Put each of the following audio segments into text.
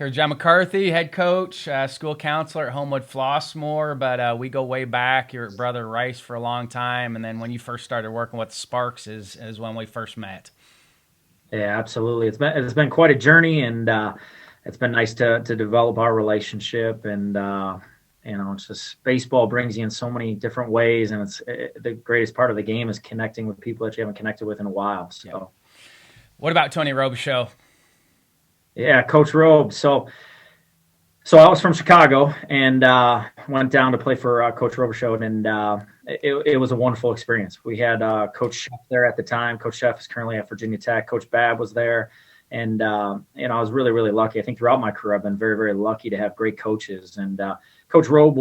Here, John McCarthy, head coach, school counselor at Homewood-Flossmoor, but we go way back. You're at Brother Rice for a long time, and then when you first started working with Sparks is when we first met. Yeah, absolutely. It's been quite a journey, and it's been nice to develop our relationship. And it's just baseball brings you in so many different ways, and the greatest part of the game is connecting with people that you haven't connected with in a while. Yep. So, What about Tony Robichaux? yeah, Coach Robe. So I was from Chicago and went down to play for Coach Robichaud, and it was a wonderful experience. We had Coach Sheff there at the time. Coach Sheff is currently at Virginia Tech. Coach Babb was there, and I was really, really lucky. I think throughout my career, I've been very, very lucky to have great coaches. And Coach Robe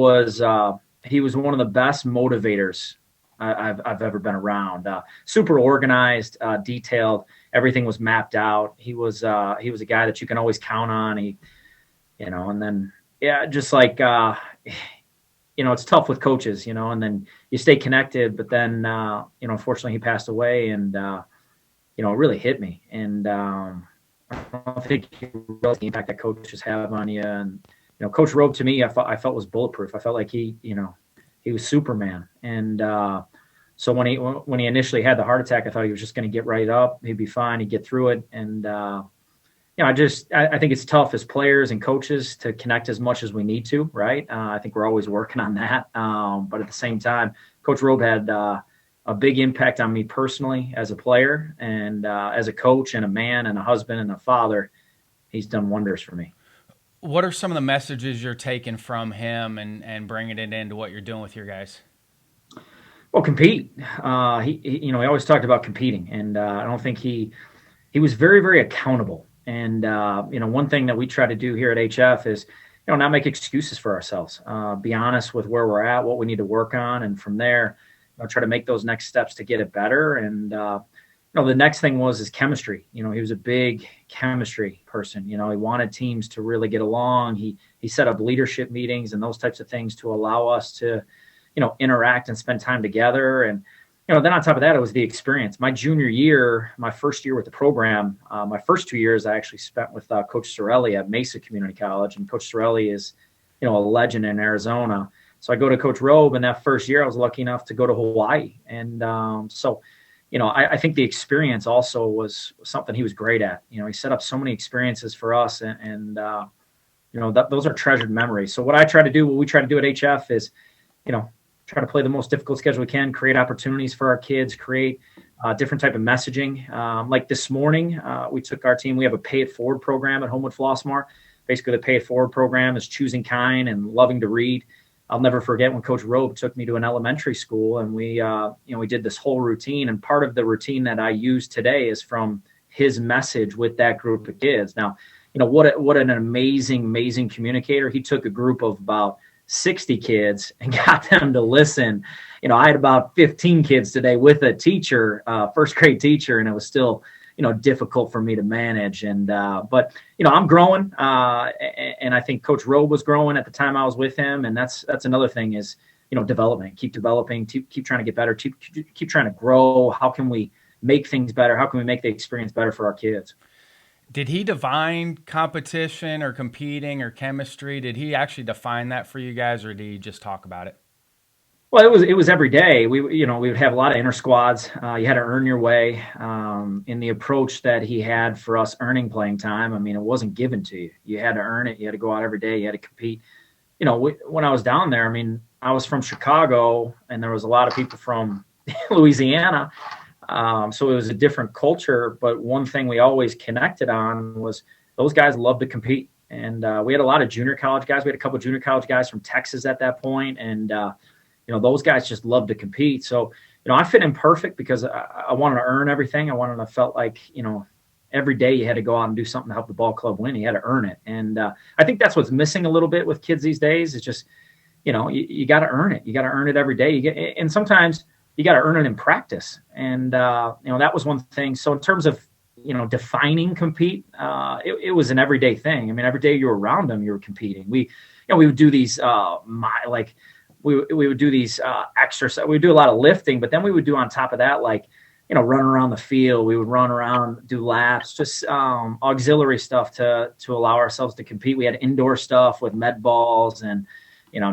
he was one of the best motivators I've ever been around. Super organized, detailed. Everything was mapped out. He was a guy that you can always count on. And then, yeah, just like, it's tough with coaches, and then you stay connected, but then, unfortunately he passed away, and, it really hit me. And I don't think you realize the impact that coaches have on you. And, Coach Robe to me, I felt was bulletproof. I felt like he was Superman. And so when he initially had the heart attack, I thought he was just going to get right up. He'd be fine. He'd get through it. And, I think it's tough as players and coaches to connect as much as we need to, right? I think we're always working on that. But at the same time, Coach Robe had a big impact on me personally as a player and as a coach and a man and a husband and a father. He's done wonders for me. What are some of the messages you're taking from him and bringing it into what you're doing with your guys? Well, compete. He always talked about competing, and I don't think he was very, very accountable. And, one thing that we try to do here at HF is, not make excuses for ourselves, be honest with where we're at, what we need to work on. And from there, try to make those next steps to get it better. And, the next thing was chemistry. He was a big chemistry person. He wanted teams to really get along. He set up leadership meetings and those types of things to allow us to, interact and spend time together. And, then on top of that, it was the experience. My junior year, my first year with the program, my first 2 years I actually spent with Coach Sorelli at Mesa Community College. And Coach Sorelli is, a legend in Arizona. So I go to Coach Robe, and that first year I was lucky enough to go to Hawaii. And I think the experience also was something he was great at. He set up so many experiences for us, and those are treasured memories. So what we try to do at HF is, try to play the most difficult schedule we can, create opportunities for our kids, create different type of messaging. Like this morning, we took our team. We have a Pay It Forward program at Homewood-Flossmor. Basically, the Pay It Forward program is choosing kind and loving to read. I'll never forget when Coach Robe took me to an elementary school, and we did this whole routine. And part of the routine that I use today is from his message with that group of kids. Now, what an amazing, amazing communicator. He took a group of about 60 kids and got them to listen. I had about 15 kids today with a teacher, first grade teacher, and it was still, difficult for me to manage. And, but I'm growing. And I think Coach Robe was growing at the time I was with him. And that's another thing is, development, keep developing, keep trying to get better, keep trying to grow. How can we make things better? How can we make the experience better for our kids? Did he define competition or competing or chemistry? Did he actually define that for you guys, or did he just talk about it? Well, it was every day. We would have a lot of inter squads. You had to earn your way. In the approach that he had for us earning playing time, it wasn't given to you. You had to earn it. You had to go out every day. You had to compete. When I was down there, I was from Chicago, and there was a lot of people from Louisiana. So it was a different culture, but one thing we always connected on was those guys loved to compete. And we had a lot of junior college guys. We had a couple of junior college guys from Texas at that point. And, those guys just loved to compete. So, I fit in perfect because I wanted to earn everything. I felt like, every day you had to go out and do something to help the ball club win. You had to earn it. And I think that's what's missing a little bit with kids these days. It's just, you got to earn it. You got to earn it every day. And sometimes you got to earn it in practice. And, that was one thing. So in terms of, defining compete, it was an everyday thing. Every day you were around them, you were competing. We would do these, we would do these exercise. We would do a lot of lifting, but then we would do on top of that, running around the field. We would run around, do laps, just auxiliary stuff to allow ourselves to compete. We had indoor stuff with med balls and,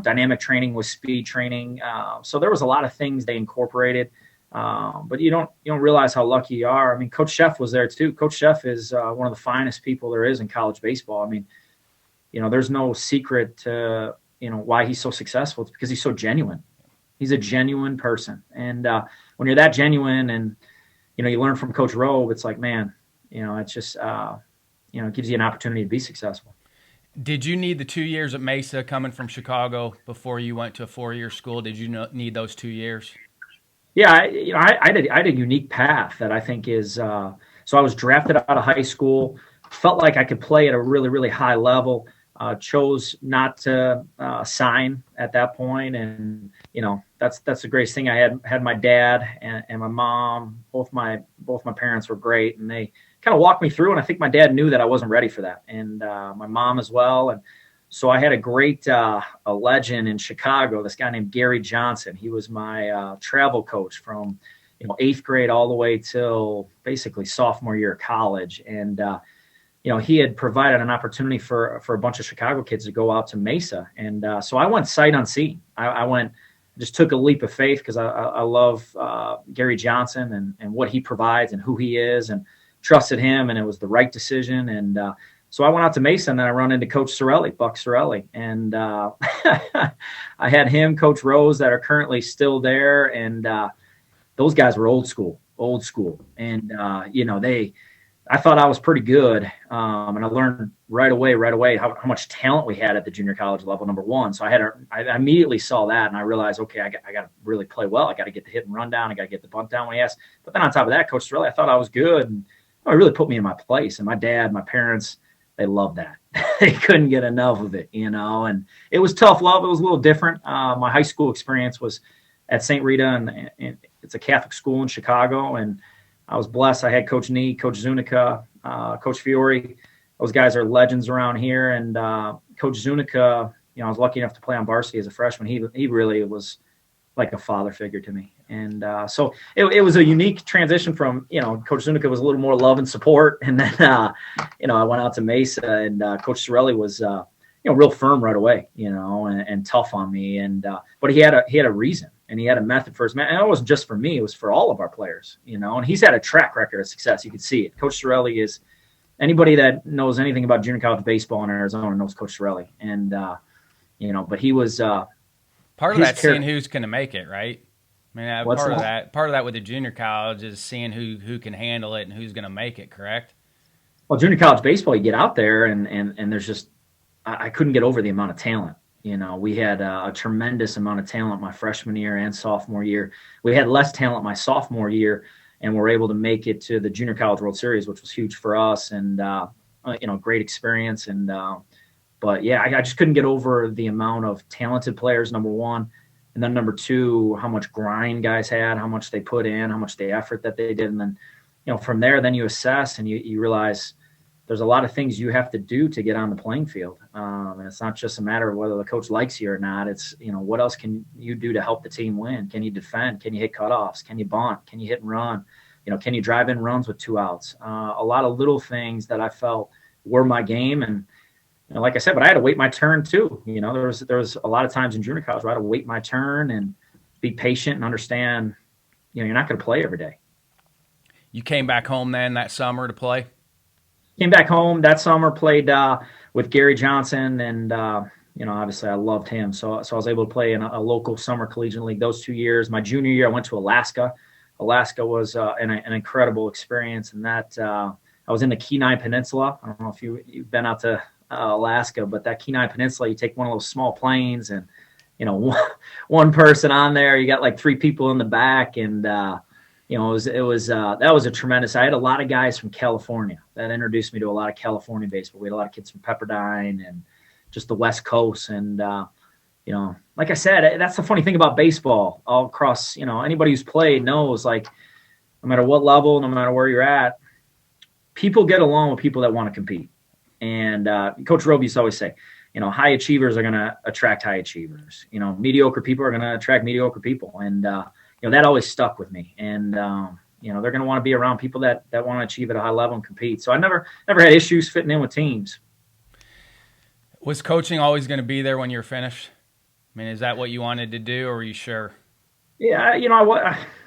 dynamic training with speed training. So there was a lot of things they incorporated. But you don't realize how lucky you are. I mean, Coach Sheff was there too. Coach Sheff is one of the finest people there is in college baseball. I mean, there's no secret to, why he's so successful. It's because he's so genuine. He's a genuine person. And when you're that genuine and, you learn from Coach Rowe, it's like, man, it's just, it gives you an opportunity to be successful. Did you need the 2 years at Mesa coming from Chicago before you went to a 4-year school? Did you need those 2 years? Yeah, I had a unique path that I think is, so I was drafted out of high school, felt like I could play at a really, really high level, chose not to sign at that point. And, that's the greatest thing. I had my dad and my mom, both my parents were great, and they kind of walked me through. And I think my dad knew that I wasn't ready for that, and my mom as well. And so I had a great a legend in Chicago, this guy named Gary Johnson. He was my travel coach from 8th grade all the way till basically sophomore year of college. And he had provided an opportunity for a bunch of Chicago kids to go out to Mesa. And so I went sight unseen. I just took a leap of faith because I love Gary Johnson and what he provides and who he is, and trusted him, and it was the right decision. And so I went out to Mesa, and then I run into Coach Sorelli, Buck Sorelli. And I had him, Coach Rose, that are currently still there. And those guys were old school. And, I thought I was pretty good. And I learned right away how much talent we had at the junior college level, number one. So I immediately saw that, and I realized, okay, I got to really play well. I got to get the hit and run down. I got to get the bunt down when he asked. But then on top of that, Coach Sorelli, I thought I was good. And it really put me in my place. And my dad, my parents, they loved that. They couldn't get enough of it, and it was tough love. It was a little different. My high school experience was at St. Rita, and it's a Catholic school in Chicago. And I was blessed. I had Coach Nee, Coach Zunica, Coach Fiore. Those guys are legends around here. And Coach Zunica, I was lucky enough to play on varsity as a freshman. He really was like a father figure to me. And so it was a unique transition from, Coach Zunica was a little more love and support. And then, I went out to Mesa, and Coach Sorelli was, real firm right away, and tough on me. And but he had a reason, and he had a method for his man. And it wasn't just for me; it was for all of our players, and he's had a track record of success. You could see it. Coach Sorelli is anybody that knows anything about junior college baseball in Arizona knows Coach Sorelli. And but he was part of that seeing who's going to make it, right? I mean, part of that with the junior college is seeing who can handle it and who's going to make it. Correct. Well, junior college baseball, you get out there and there's just I couldn't get over the amount of talent. We had a tremendous amount of talent my freshman year and sophomore year. We had less talent my sophomore year, and were able to make it to the Junior College World Series, which was huge for us, and great experience. And but yeah, I just couldn't get over the amount of talented players, number one, and then number two, how much grind guys had, how much they put in, how much the effort that they did, and then from there, then you assess and you realize there's a lot of things you have to do to get on the playing field. And it's not just a matter of whether the coach likes you or not. It's, what else can you do to help the team win? Can you defend? Can you hit cutoffs? Can you bunt? Can you hit and run? Can you drive in runs with 2 outs? A lot of little things that I felt were my game. And like I said, but I had to wait my turn too. There was a lot of times in junior college where I had to wait my turn and be patient and understand, you're not going to play every day. You came back home then that summer to play? Came back home that summer, played with Gary Johnson, and obviously I loved him. So I was able to play in a local summer collegiate league those 2 years. My junior year, I went to Alaska. Alaska was an incredible experience, and that I was in the Kenai Peninsula. I don't know if you've been out to Alaska, but that Kenai Peninsula, you take one of those small planes, and one person on there, you got like 3 people in the back, and that was a tremendous. I had a lot of guys from California that introduced me to a lot of California baseball. We had a lot of kids from Pepperdine and just the West Coast. And, like I said, that's the funny thing about baseball all across, anybody who's played knows, like, no matter what level, no matter where you're at, people get along with people that want to compete. And Coach Roby used to always say, high achievers are going to attract high achievers. Mediocre people are going to attract mediocre people. And, that always stuck with me. And, They're going to want to be around people that want to achieve at a high level and compete. So I never had issues fitting in with teams. Was coaching always going to be there when you're finished? I mean, is that what you wanted to do, or were you sure? Yeah,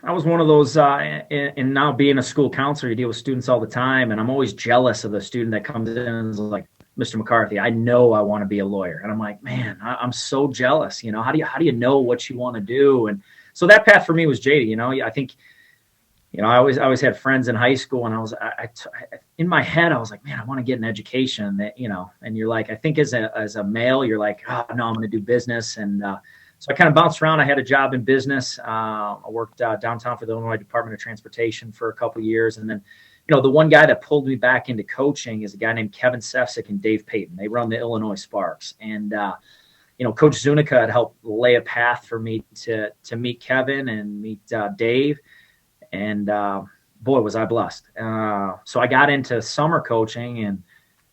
I was one of those, and now being a school counselor, you deal with students all the time, and I'm always jealous of the student that comes in and is like, Mr. McCarthy, I know I want to be a lawyer. And I'm like, man, I'm so jealous. How do you know what you want to do? And so that path for me was JD. I think, I always had friends in high school, and in my head, I was like, man, I want to get an education that, and you're like, I think as a male, you're like, oh, no, I'm going to do business. And so I kind of bounced around. I had a job in business. I worked downtown for the Illinois Department of Transportation for a couple of years. And then, the one guy that pulled me back into coaching is a guy named Kevin Sefcik and Dave Payton. They run the Illinois Sparks. And, Coach Zunica had helped lay a path for me to meet Kevin and meet Dave. And boy, was I blessed. So I got into summer coaching and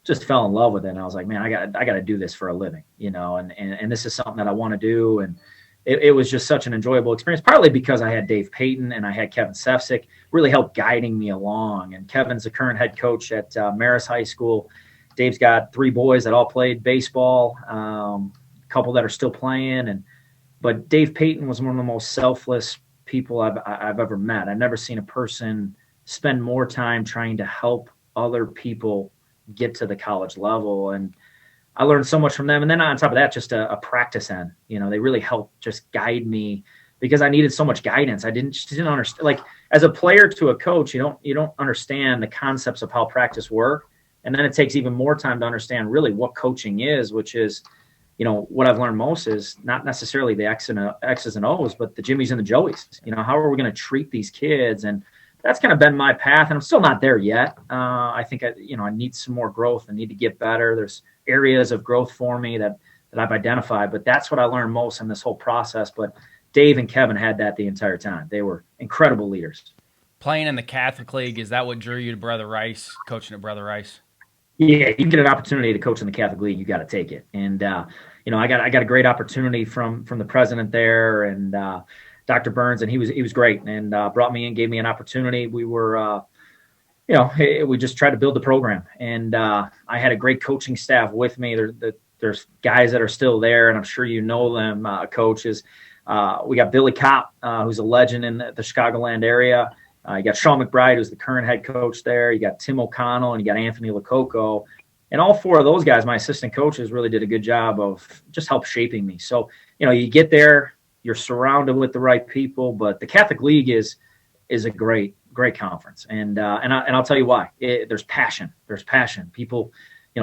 just fell in love with it. And I was like, man, I got to do this for a living, and this is something that I want to do. And it was just such an enjoyable experience, partly because I had Dave Payton and I had Kevin Sefcik really helped guiding me along. And Kevin's the current head coach at Marist High School. Dave's got 3 boys that all played baseball, a couple that are still playing. But Dave Payton was one of the most selfless people I've ever met. I've never seen a person spend more time trying to help other people get to the college level. And I learned so much from them. And then on top of that, just a practice end, they really helped just guide me because I needed so much guidance. I didn't understand, like as a player to a coach, you don't understand the concepts of how practice work. And then it takes even more time to understand really what coaching is, which is, what I've learned most is not necessarily the X's and O's, but the Jimmies and the Joeys. How are we going to treat these kids? And that's kind of been my path, and I'm still not there yet. I think I need some more growth. I need to get better. There's areas of growth for me that I've identified, but that's what I learned most in this whole process. But Dave and Kevin had that the entire time. They were incredible leaders. Playing in the Catholic League, is that what drew you to Brother Rice, coaching at Brother Rice? Yeah, you get an opportunity to coach in the Catholic League, you got to take it. And I got a great opportunity from the president there and Dr. Burns, and he was great and brought me in, gave me an opportunity. We were, we just tried to build the program, and I had a great coaching staff with me. There's guys that are still there, and I'm sure you know them, coaches. We got Billy Kopp, who's a legend in the Chicagoland area. You got Sean McBride, who's the current head coach there. You got Tim O'Connell, and you got Anthony Lococo. And all 4 of those guys, my assistant coaches, really did a good job of just help shaping me. So, you get there, you're surrounded with the right people, but the Catholic League is a great conference. And I'll tell you why. There's passion. People,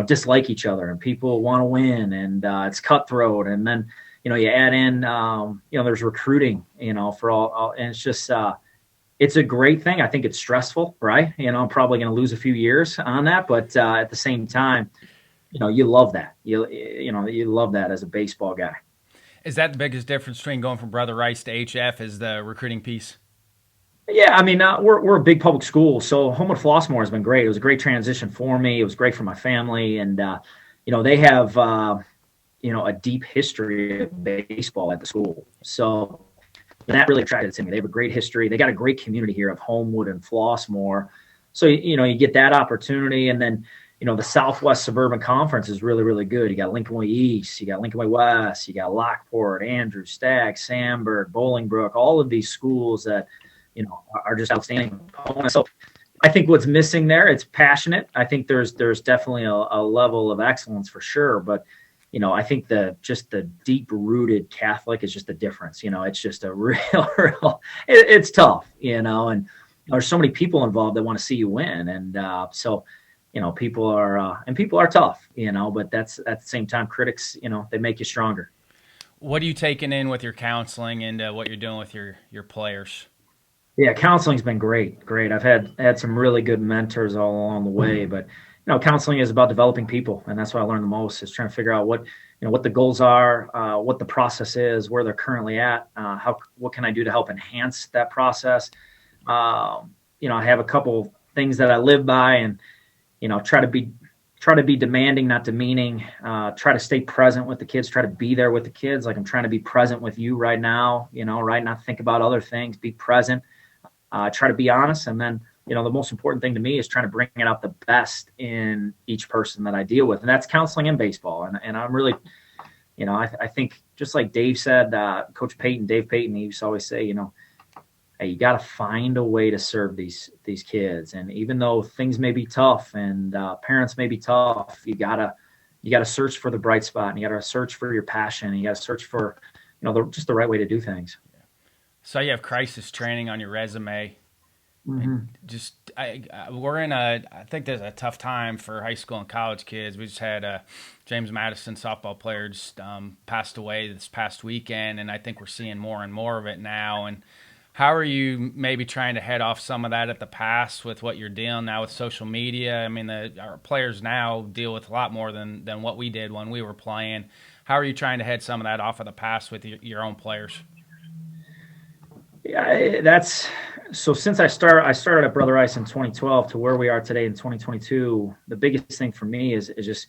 dislike each other, and people want to win, and it's cutthroat. And then, you add in, there's recruiting, for all, and it's just, it's a great thing. I think it's stressful, right? I'm probably going to lose a few years on that, but at the same time, you love that. You love that as a baseball guy. Is that the biggest difference between going from Brother Rice to HF is the recruiting piece? Yeah, I mean, we're a big public school, so Homewood-Flossmoor has been great. It was a great transition for me. It was great for my family, and they have a deep history of baseball at the school. So that really attracted to me. They have a great history. They got a great community here of Homewood and Flossmoor. So you get that opportunity, and then the Southwest Suburban Conference is really, really good. You got Lincoln Way East, you got Lincoln Way West, you got Lockport, Andrews, Stagg, Sandburg, Bolingbrook, all of these schools that, are just outstanding. So I think what's missing there, it's passionate. I think there's definitely a level of excellence for sure. But, I think the deep-rooted Catholic is just the difference. It's just a real it's tough, and there's so many people involved that want to see you win. And so people are tough, but that's at the same time, critics, they make you stronger. What are you taking in with your counseling and what you're doing with your players? Yeah, counseling's been great. I've had some really good mentors all along the way, but counseling is about developing people, and that's what I learned the most is trying to figure out what the goals are, what the process is, where they're currently at, what can I do to help enhance that process. I have a couple things that I live by, and try to be demanding, not demeaning. Try to stay present with the kids. Try to be there with the kids, like I'm trying to be present with you right now. Right, not think about other things. Be present. try to be honest, and then the most important thing to me is trying to bring out the best in each person that I deal with, and that's counseling in baseball. And I'm really, I think just like Dave said, Coach Payton, Dave Payton, he used to always say, hey, you got to find a way to serve these kids, and even though things may be tough and parents may be tough, you gotta search for the bright spot, and you gotta search for your passion, and you gotta search for just the right way to do things. So you have crisis training on your resume. Mm-hmm. I think there's a tough time for high school and college kids. We just had James Madison, softball player, just passed away this past weekend, and I think we're seeing more and more of it now. And how are you maybe trying to head off some of that at the pass with what you're dealing now with social media? I mean, our players now deal with a lot more than what we did when we were playing. How are you trying to head some of that off of the pass with your own players? Yeah, so since I started at Brother Rice in 2012 to where we are today in 2022, the biggest thing for me is just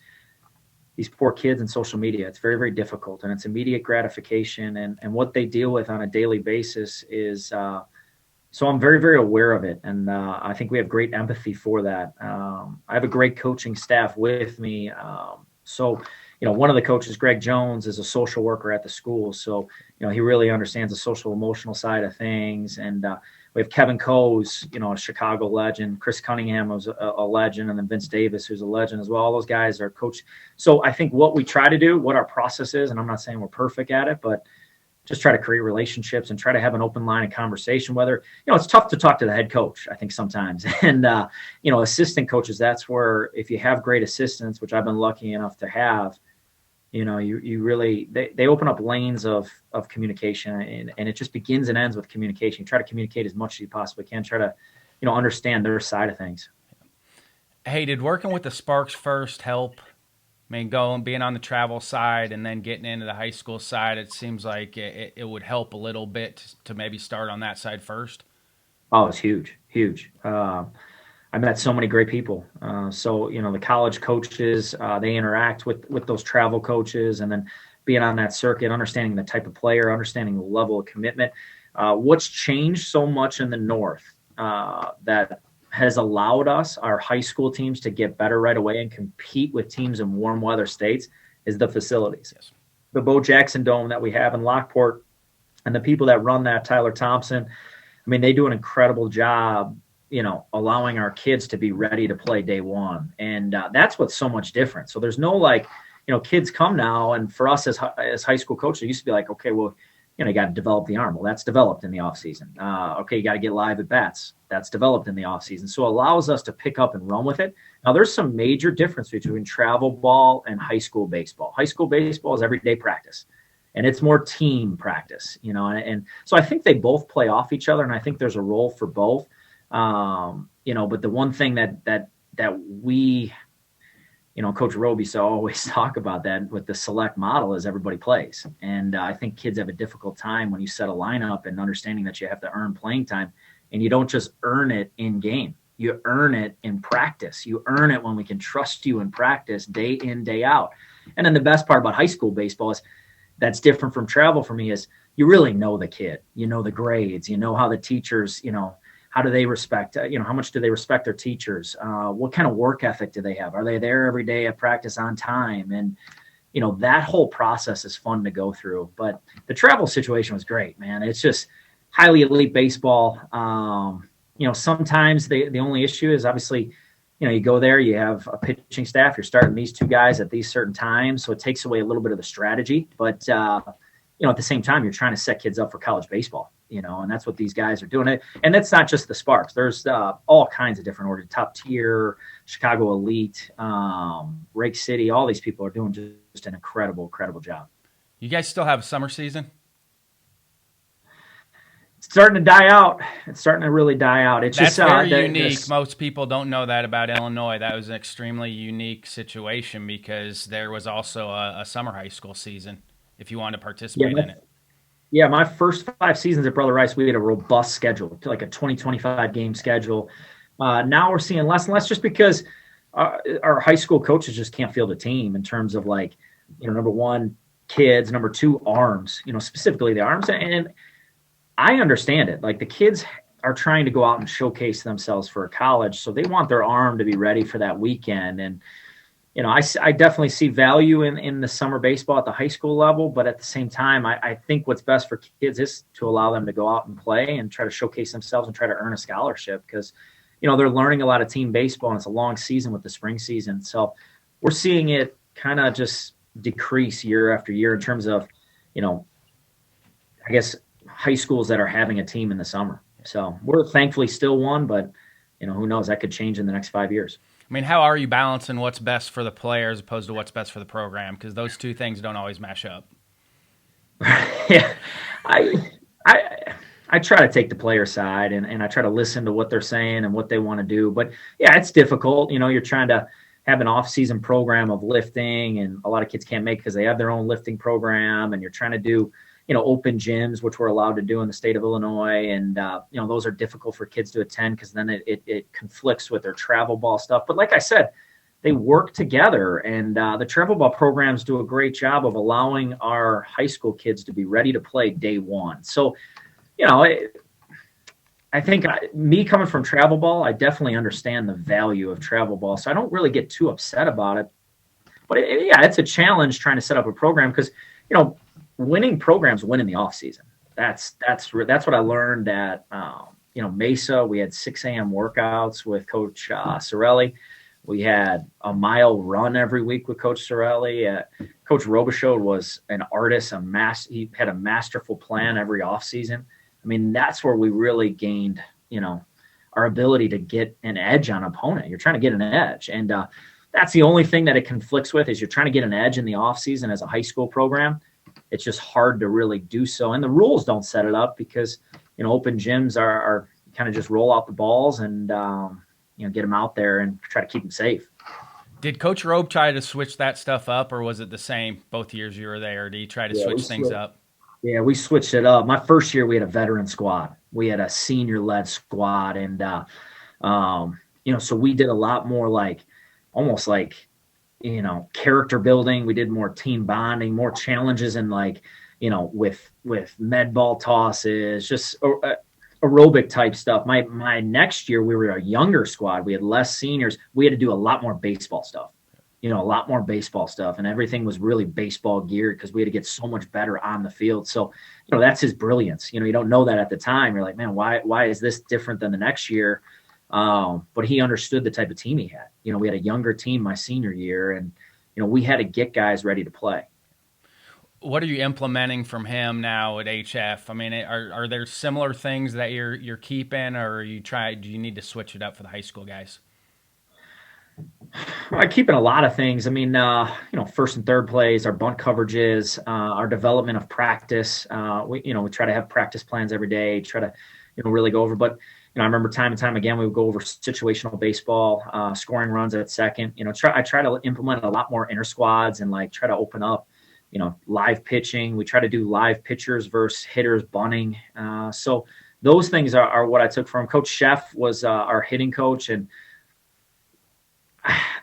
these poor kids and social media. It's very, very difficult, and it's immediate gratification, and what they deal with on a daily basis is, so I'm very, very aware of it. And I think we have great empathy for that. I have a great coaching staff with me. So one of the coaches, Greg Jones, is a social worker at the school. So, he really understands the social emotional side of things. And we have Kevin Coes, a Chicago legend. Chris Cunningham was a legend. And then Vince Davis, who's a legend as well. All those guys are coached. So I think what we try to do, what our process is, and I'm not saying we're perfect at it, but just try to create relationships and try to have an open line of conversation, whether, it's tough to talk to the head coach, I think sometimes. And, assistant coaches, that's where if you have great assistants, which I've been lucky enough to have, you really, they open up lanes of communication, and it just begins and ends with communication. You try to communicate as much as you possibly can, try to, understand their side of things. Hey, did working with the Sparks first help? I mean, being on the travel side and then getting into the high school side, it seems like it would help a little bit to maybe start on that side first. Oh, it's huge, huge. I met so many great people. So, the college coaches, they interact with those travel coaches, and then being on that circuit, understanding the type of player, understanding the level of commitment. What's changed so much in the North that has allowed us, our high school teams, to get better right away and compete with teams in warm weather states is the facilities. Yes. The Bo Jackson Dome that we have in Lockport, and the people that run that, Tyler Thompson, I mean, they do an incredible job, allowing our kids to be ready to play day one. And that's what's so much different. So there's no kids come now, and for us as high school coaches, it used to be like, okay, well, you got to develop the arm. Well, that's developed in the off season. Okay, you got to get live at bats. That's developed in the off season. So it allows us to pick up and run with it. Now, there's some major difference between travel ball and high school baseball. High school baseball is everyday practice, and it's more team practice, and so I think they both play off each other, and I think there's a role for both. But the one thing that we, Coach Roby used to always talk about that with the select model is everybody plays. And I think kids have a difficult time when you set a lineup and understanding that you have to earn playing time, and you don't just earn it in game. You earn it in practice. You earn it when we can trust you in practice day in, day out. And then the best part about high school baseball is that's different from travel for me is you really know the kid, the grades, how the teachers, how do they respect, how much do they respect their teachers? What kind of work ethic do they have? Are they there every day at practice on time? And, that whole process is fun to go through. But the travel situation was great, man. It's just highly elite baseball. Sometimes the only issue is obviously, you go there, you have a pitching staff, you're starting these two guys at these certain times. So it takes away a little bit of the strategy. But, at the same time, you're trying to set kids up for college baseball. And that's what these guys are doing. And that's not just the Sparks. There's all kinds of different orders, top tier, Chicago Elite, Rake City. All these people are doing just an incredible, incredible job. You guys still have a summer season? It's starting to die out. It's starting to really die out. It's That's just very unique. Most people don't know that about Illinois. That was an extremely unique situation because there was also a summer high school season if you wanted to participate in it. Yeah, my first 5 seasons at Brother Rice, we had a robust schedule, like a 20-25 game schedule. Now we're seeing less and less just because our high school coaches just can't field a team in terms of number one, kids, number two, arms, specifically the arms. And I understand it. Like the kids, are trying to go out and showcase themselves for a college. So they want their arm to be ready for that weekend. And, I definitely see value in the summer baseball at the high school level, but at the same time, I think what's best for kids is to allow them to go out and play and try to showcase themselves and try to earn a scholarship because, they're learning a lot of team baseball and it's a long season with the spring season. So we're seeing it kind of just decrease year after year in terms of, I guess high schools that are having a team in the summer. So we're thankfully still one, but who knows, that could change in the next 5 years. I mean, how are you balancing what's best for the player as opposed to what's best for the program? Because those two things don't always match up. Yeah, I try to take the player side and I try to listen to what they're saying and what they want to do. But yeah, it's difficult. You're trying to have an off-season program of lifting, and a lot of kids can't make because they have their own lifting program, and you're trying to do open gyms, which we're allowed to do in the state of Illinois. And, those are difficult for kids to attend because then it conflicts with their travel ball stuff. But like I said, they work together, and the travel ball programs do a great job of allowing our high school kids to be ready to play day one. So, I think me coming from travel ball, I definitely understand the value of travel ball. So I don't really get too upset about it. But it's a challenge trying to set up a program because, winning programs win in the off season. That's what I learned at Mesa. We had 6 a.m. workouts with Coach Sorelli. We had a mile run every week with Coach Sorelli. Coach Robichaud was an artist, he had a masterful plan every off season. I mean, that's where we really gained, our ability to get an edge on an opponent. You're trying to get an edge, and that's the only thing that it conflicts with is you're trying to get an edge in the off season as a high school program. It's just hard to really do so. And the rules don't set it up because, open gyms are kind of just roll out the balls and, get them out there and try to keep them safe. Did Coach Robe try to switch that stuff up, or was it the same both years you were there? Or did he try to switch things up? Yeah, we switched it up. My first year, we had a veteran squad. We had a senior-led squad. And, so we did a lot more almost like, character building. We did more team bonding, more challenges and with med ball tosses, just aerobic type stuff. My next year, we were a younger squad. We had less seniors. We had to do a lot more baseball stuff, and everything was really baseball geared because we had to get so much better on the field. So, that's his brilliance. You don't know that at the time. You're like, man, why is this different than the next year? But he understood the type of team he had. We had a younger team my senior year, and, we had to get guys ready to play. What are you implementing from him now at HF? I mean, are there similar things that you're keeping, or do you need to switch it up for the high school guys? I keep in a lot of things. I mean, first and third plays, our bunt coverages, our development of practice. We try to have practice plans every day, try to, really go over. But, I remember time and time again, we would go over situational baseball, scoring runs at second. I try to implement a lot more inter squads and try to open up, live pitching. We try to do live pitchers versus hitters bunting. So those things are what I took from Coach Sheff was our hitting coach. And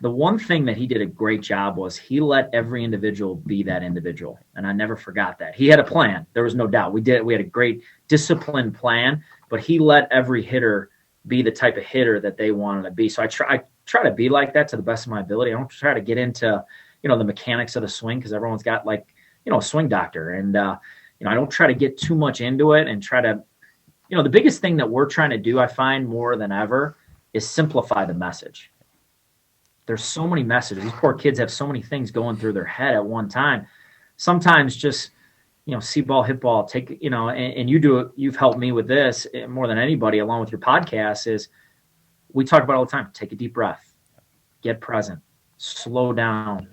the one thing that he did a great job was he let every individual be that individual. And I never forgot that. He had a plan. There was no doubt. We had a great disciplined plan, but he let every hitter be the type of hitter that they wanted to be. So I try to be like that to the best of my ability. I don't try to get into, the mechanics of the swing because everyone's got a swing doctor. And, I don't try to get too much into it and try to, the biggest thing that we're trying to do, I find more than ever, is simplify the message. There's so many messages. These poor kids have so many things going through their head at one time. Sometimes just, see ball, hit ball, take, and you do it. You've helped me with this more than anybody along with your podcast is we talk about all the time. Take a deep breath, get present, slow down.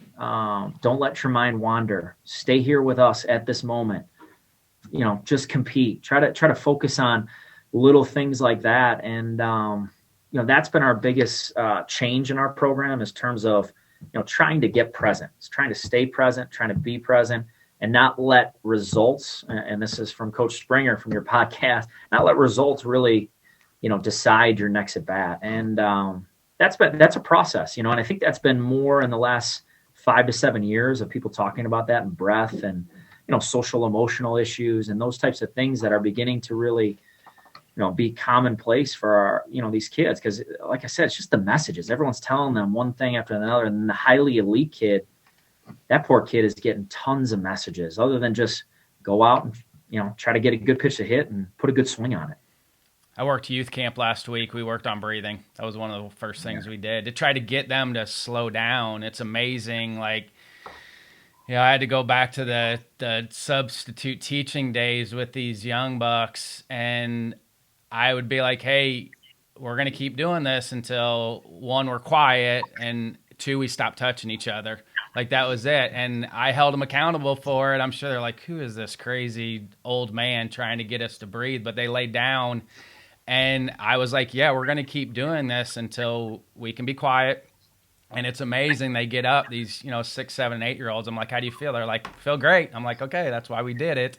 Don't let your mind wander. Stay here with us at this moment. Just compete. Try to focus on little things like that. And, that's been our biggest change in our program in terms of, trying to get present. It's trying to stay present, trying to be present, and not let results, and this is from Coach Springer from your podcast, not let results really, decide your next at bat. And that's a process, and I think that's been more in the last 5 to 7 years of people talking about that and breath and, social emotional issues and those types of things that are beginning to really be commonplace for our, these kids. Because like I said, it's just the messages. Everyone's telling them one thing after another. And the highly elite kid, that poor kid is getting tons of messages other than just go out and, try to get a good pitch to hit and put a good swing on it. I worked youth camp last week. We worked on breathing. That was one of the first things we did to try to get them to slow down. It's amazing. Like, I had to go back to the substitute teaching days with these young bucks, and I would be like, hey, we're going to keep doing this until, one, we're quiet, and two, we stop touching each other. Like, that was it. And I held them accountable for it. I'm sure they're like, who is this crazy old man trying to get us to breathe? But they laid down, and I was like, yeah, we're going to keep doing this until we can be quiet. And it's amazing. They get up, these, 6, 7, 8-year-olds. I'm like, how do you feel? They're like, feel great. I'm like, okay, that's why we did it.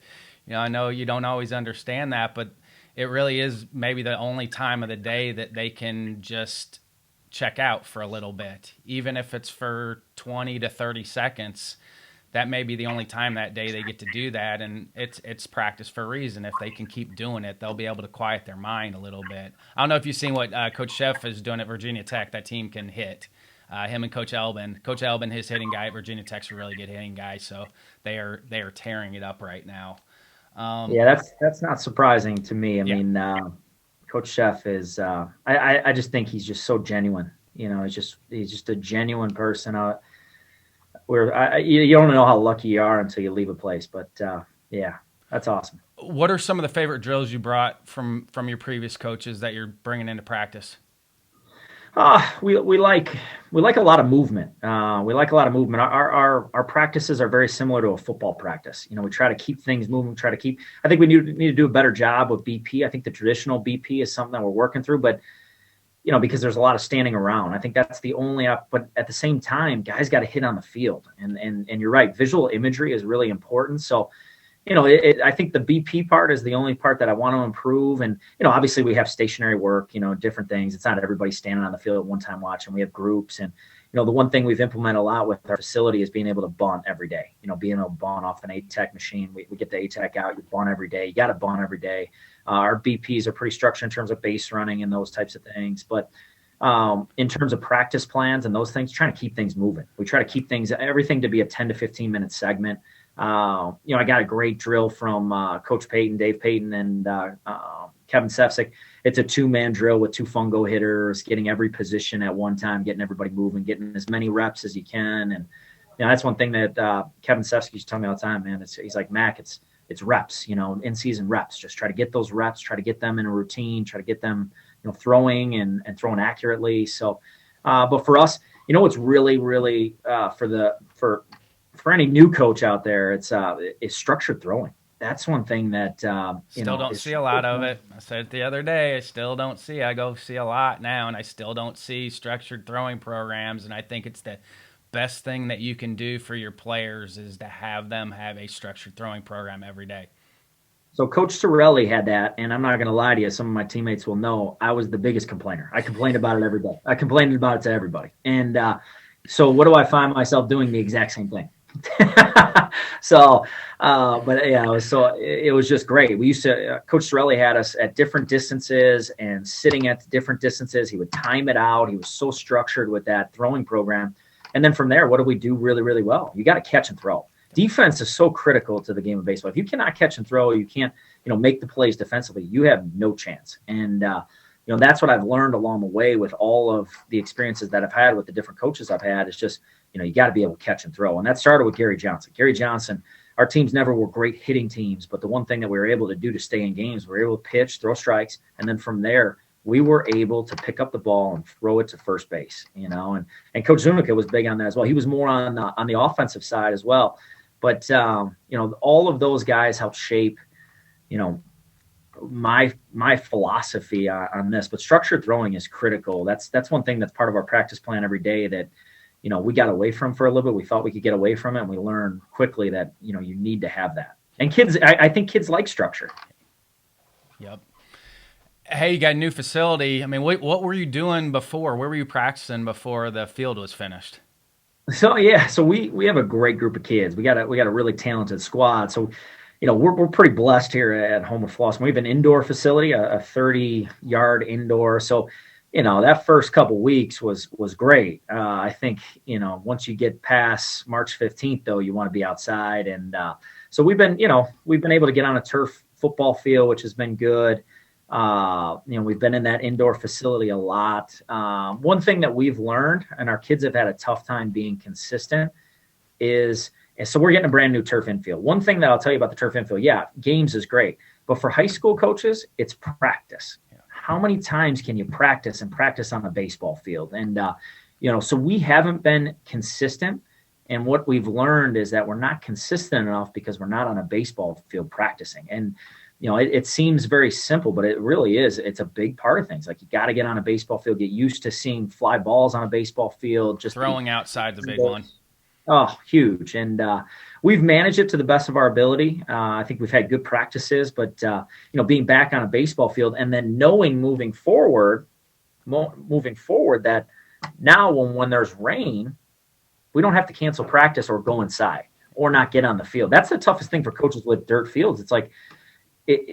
I know you don't always understand that, but it really is maybe the only time of the day that they can just check out for a little bit. Even if it's for 20 to 30 seconds, that may be the only time that day they get to do that. And it's practice for a reason. If they can keep doing it, they'll be able to quiet their mind a little bit. I don't know if you've seen what Coach Sheff is doing at Virginia Tech. That team can hit. Him and Coach Elbin. Coach Elbin, his hitting guy at Virginia Tech's a really good hitting guy, so they are tearing it up right now. Yeah, that's not surprising to me. I Yeah. mean, Coach Sheff is. I just think he's just so genuine. He's just a genuine person. Where you don't know how lucky you are until you leave a place. But yeah, that's awesome. What are some of the favorite drills you brought from your previous coaches that you're bringing into practice? We like a lot of movement. We like a lot of movement. Our practices are very similar to a football practice. We try to keep things moving. I think we need to do a better job with BP. I think the traditional BP is something that we're working through, but because there's a lot of standing around. I think that's the only. But at the same time, guys got to hit on the field, and you're right. Visual imagery is really important. So. I think the BP part is the only part that I want to improve. And, obviously we have stationary work, different things. It's not everybody standing on the field at one time watching. We have groups. And, the one thing we've implemented a lot with our facility is being able to bunt every day, being able to bunt off an ATEC machine. We get the ATEC out, you bunt every day. You got to bunt every day. Our BPs are pretty structured in terms of base running and those types of things. But in terms of practice plans and those things, trying to keep things moving. We try to keep everything to be a 10 to 15 minute segment. I got a great drill from Coach Payton, Dave Payton, and Kevin Sefcik. It's a 2-man drill with 2 fungo hitters, getting every position at one time, getting everybody moving, getting as many reps as you can. And that's one thing that Kevin Sefcik used to tell me all the time, man. He's like, Mac, it's reps, in-season reps. Just try to get those reps, try to get them in a routine, try to get them, throwing and throwing accurately. So, but for us, what's really, really for any new coach out there, it's structured throwing. That's one thing that still don't see a lot of it. I said it the other day. I still don't see. I go see a lot now, and I still don't see structured throwing programs. And I think it's the best thing that you can do for your players is to have them have a structured throwing program every day. So Coach Sorelli had that, and I'm not going to lie to you. Some of my teammates will know I was the biggest complainer. I complained about it every day. I complained about it to everybody. And so what do I find myself doing? The exact same thing. So, but yeah, it was just great. We used to, Coach Sorelli had us at different distances and sitting at different distances. He would time it out. He was so structured with that throwing program. And then from there, what do we do really, really well? You got to catch and throw. Defense is so critical to the game of baseball. If you cannot catch and throw, you can't, make the plays defensively. You have no chance. And, that's what I've learned along the way with all of the experiences that I've had with the different coaches I've had. Is just, you got to be able to catch and throw. And that started with Gary Johnson. Gary Johnson, our teams never were great hitting teams, but the one thing that we were able to do to stay in games, we were able to pitch, throw strikes, and then from there, we were able to pick up the ball and throw it to first base, and Coach Zuniga was big on that as well. He was more on the offensive side as well. But, all of those guys helped shape, my philosophy on this. But structured throwing is critical. That's one thing that's part of our practice plan every day that, we got away from for a little bit. We thought we could get away from it, and we learned quickly that, you need to have that. And kids, I think kids like structure. Yep. Hey, you got a new facility. I mean, what were you doing before? Where were you practicing before the field was finished? So we have a great group of kids. We got a really talented squad. So, we're pretty blessed here at Homewood-Flossmoor. We have an indoor facility, a 30-yard indoor. So, that first couple weeks was great. I think, once you get past March 15th, though, you want to be outside. And so we've been able to get on a turf football field, which has been good. We've been in that indoor facility a lot. One thing that we've learned, and our kids have had a tough time being consistent, is so we're getting a brand new turf infield. One thing that I'll tell you about the turf infield, yeah, games is great, but for high school coaches, it's practice. How many times can you practice on a baseball field? And, so we haven't been consistent. And what we've learned is that we're not consistent enough because we're not on a baseball field practicing. And, it seems very simple, but it really is. It's a big part of things. Like, you got to get on a baseball field, get used to seeing fly balls on a baseball field. Just throwing outside the big one. Oh, huge. And we've managed it to the best of our ability. I think we've had good practices, but, being back on a baseball field and then knowing moving forward that now when there's rain, we don't have to cancel practice or go inside or not get on the field. That's the toughest thing for coaches with dirt fields. It's like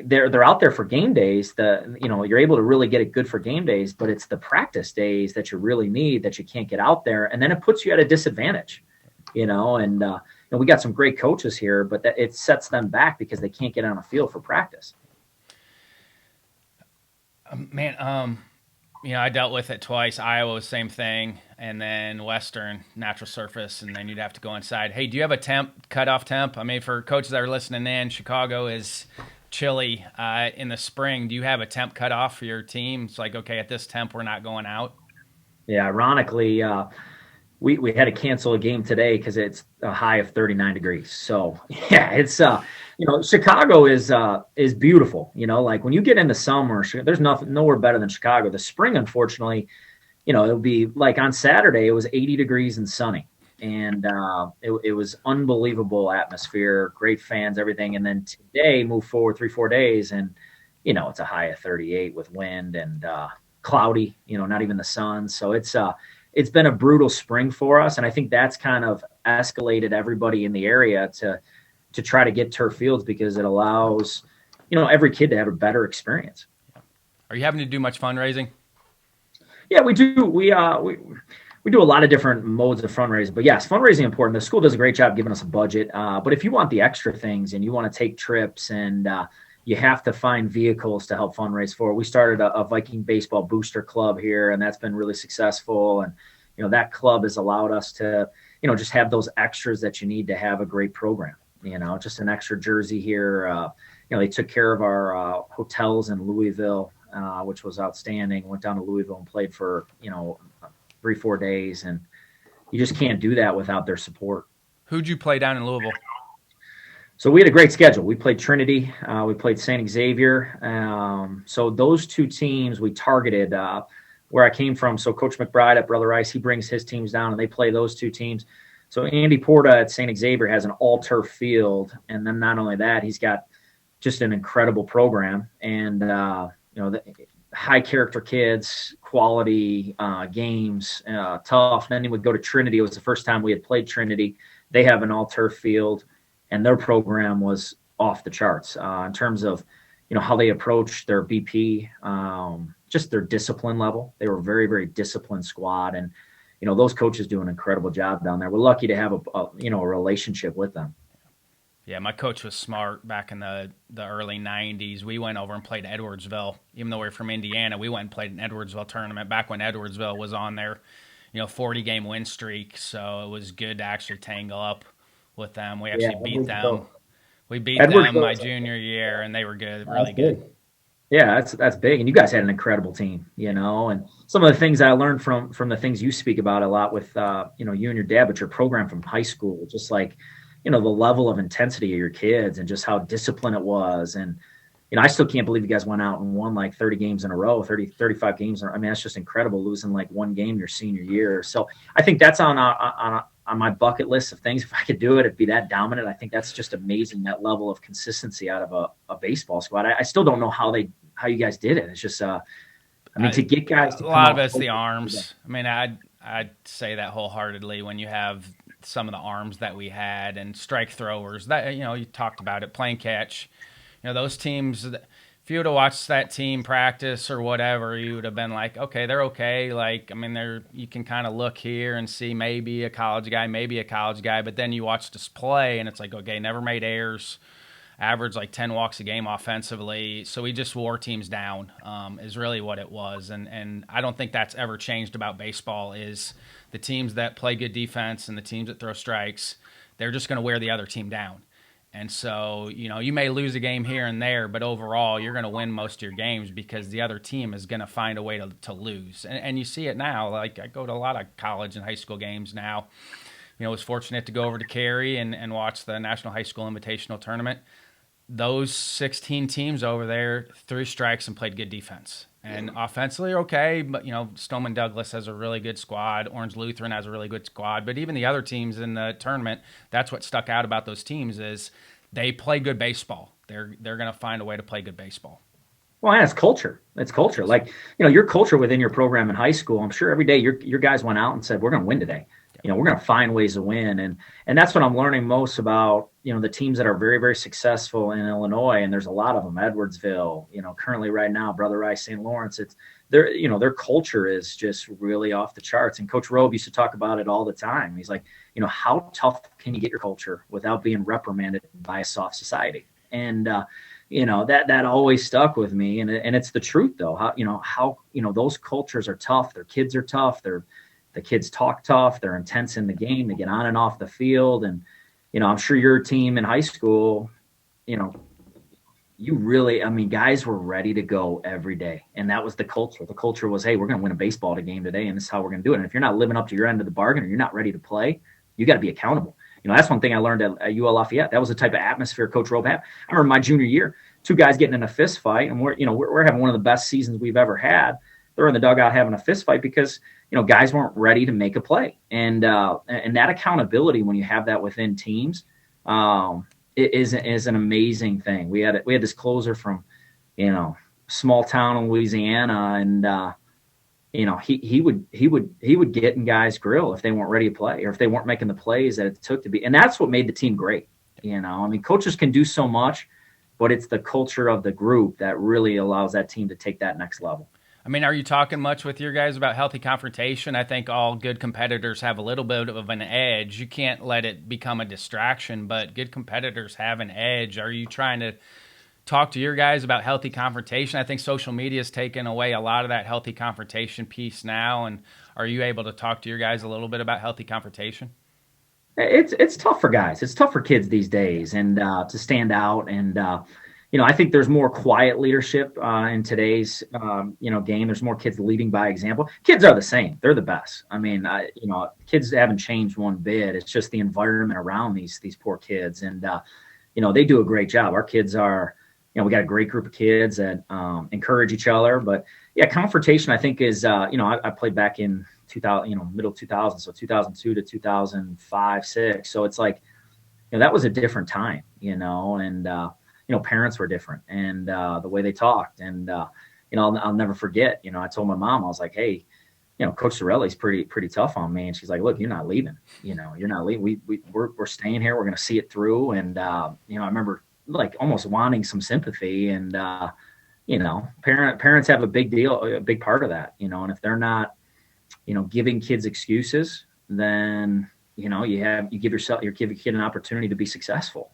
they're out there for game days. You're able to really get it good for game days, but it's the practice days that you really need that you can't get out there. And then it puts you at a disadvantage. And we got some great coaches here, but it sets them back because they can't get on a field for practice. I dealt with it twice. Iowa, same thing, and then Western, natural surface, and then you'd have to go inside. Hey, do you have a cutoff temp? I mean, for coaches that are listening in, Chicago is chilly in the spring. Do you have a temp cutoff for your team? It's like, okay, at this temp, we're not going out. Yeah, ironically, we had to cancel a game today because it's a high of 39 degrees. So yeah, it's Chicago is beautiful. Like when you get into summer, there's nowhere better than Chicago. The spring, unfortunately, it'll be like on Saturday it was 80 degrees and sunny, and it was unbelievable atmosphere, great fans, everything. And then today, move forward 3-4 days, and it's a high of 38 with wind and cloudy. Not even the sun. So it's been a brutal spring for us, and I think that's kind of escalated everybody in the area to try to get turf fields because it allows, every kid to have a better experience. Are you having to do much fundraising? Yeah, we do. We do a lot of different modes of fundraising, but yes, fundraising is important. The school does a great job giving us a budget, but if you want the extra things and you want to take trips and you have to find vehicles to help fundraise for. We started a Viking baseball booster club here, and that's been really successful. And, that club has allowed us to, just have those extras that you need to have a great program. Just an extra jersey here. They took care of our hotels in Louisville, which was outstanding. Went down to Louisville and played for, 3-4 days. And you just can't do that without their support. Who'd you play down in Louisville? So we had a great schedule. We played Trinity. We played St. Xavier. So those two teams we targeted where I came from. So Coach McBride at Brother Rice, he brings his teams down, and they play those two teams. So Andy Porta at St. Xavier has an all-turf field. And then not only that, he's got just an incredible program. And, the high-character kids, quality games, tough. Then he would go to Trinity. It was the first time we had played Trinity. They have an all-turf field. And their program was off the charts in terms of, how they approached their BP, just their discipline level. They were a very, very disciplined squad. And, those coaches do an incredible job down there. We're lucky to have a relationship with them. Yeah, my coach was smart back in the early 90s. We went over and played Edwardsville. Even though we're from Indiana, we went and played an Edwardsville tournament back when Edwardsville was on their, 40-game win streak. So it was good to actually tangle up with them. We actually beat them. We beat them my junior year, and they were good, really good. Yeah, that's big. And you guys had an incredible team, and some of the things I learned from the things you speak about a lot with, you and your dad, but your program from high school, just like, the level of intensity of your kids and just how disciplined it was. And, I still can't believe you guys went out and won like 30 games in a row, 35 games. I mean, that's just incredible, losing like one game your senior year. So I think that's on my bucket list of things. If I could do it, it'd be that dominant. I think that's just amazing, that level of consistency out of a baseball squad. I still don't know how you guys did it. It's just, to get guys. A lot of it's the arms. I mean, I'd say that wholeheartedly when you have some of the arms that we had and strike throwers. That you talked about it, playing catch. Those teams. If you would have watched that team practice or whatever, you would have been like, okay, they're okay. Like, I mean, you can kind of look here and see maybe a college guy, but then you watch us play and it's like, okay, never made errors, average like 10 walks a game offensively. So we just wore teams down, is really what it was. And I don't think that's ever changed about baseball is the teams that play good defense and the teams that throw strikes, they're just going to wear the other team down. And so, you may lose a game here and there, but overall, you're going to win most of your games because the other team is going to find a way to lose. And you see it now. Like, I go to a lot of college and high school games now. I was fortunate to go over to Cary and watch the National High School Invitational Tournament. Those 16 teams over there threw strikes and played good defense. And offensively, okay, but, Stoneman Douglas has a really good squad. Orange Lutheran has a really good squad. But even the other teams in the tournament, that's what stuck out about those teams is they play good baseball. They're going to find a way to play good baseball. Well, and it's culture. It's culture. Like, your culture within your program in high school, I'm sure every day your guys went out and said, we're going to win today. We're going to find ways to win. And that's what I'm learning most about, the teams that are very, very successful in Illinois. And there's a lot of them, Edwardsville, currently right now, Brother Rice, St. Lawrence. It's their culture is just really off the charts. And Coach Robe used to talk about it all the time. He's like, how tough can you get your culture without being reprimanded by a soft society? And, that always stuck with me. And it's the truth though, how those cultures are tough. Their kids are tough. The kids talk tough. They're intense in the game. They get on and off the field. And, I'm sure your team in high school, guys were ready to go every day. And that was the culture. The culture was, hey, we're going to win a baseball game today, and this is how we're going to do it. And if you're not living up to your end of the bargain or you're not ready to play, you got to be accountable. That's one thing I learned at UL Lafayette. That was the type of atmosphere Coach Robe had. I remember my junior year, two guys getting in a fist fight, and we're having one of the best seasons we've ever had. They're in the dugout having a fist fight because guys weren't ready to make a play, and that accountability when you have that within teams is an amazing thing. We had this closer from small town in Louisiana, and he would get in guys' grill if they weren't ready to play or if they weren't making the plays that it took to be, and that's what made the team great. Coaches can do so much, but it's the culture of the group that really allows that team to take that next level. Are you talking much with your guys about healthy confrontation? I think all good competitors have a little bit of an edge. You can't let it become a distraction, but good competitors have an edge. Are you trying to talk to your guys about healthy confrontation? I think social media has taken away a lot of that healthy confrontation piece now. And are you able to talk to your guys a little bit about healthy confrontation? It's tough for guys. It's tough for kids these days, and to stand out. And I think there's more quiet leadership in today's game. There's more kids leading by example. Kids are the same. They're the best. Kids haven't changed one bit. It's just the environment around these poor kids, and they do a great job. Our kids are. We got a great group of kids that encourage each other. But yeah, confrontation I think is I played back in 2000, middle 2000, so 2002 to 2005, 6. So it's like that was a different time, and parents were different, and the way they talked, and I'll never forget. I told my mom, I was like, hey, Coach Sorelli's pretty tough on me, and she's like, look, you're not leaving. You're not leaving. We're staying here. We're going to see it through. And I remember like almost wanting some sympathy, and parents have a big part of that, and if they're not giving kids excuses, then you give a kid an opportunity to be successful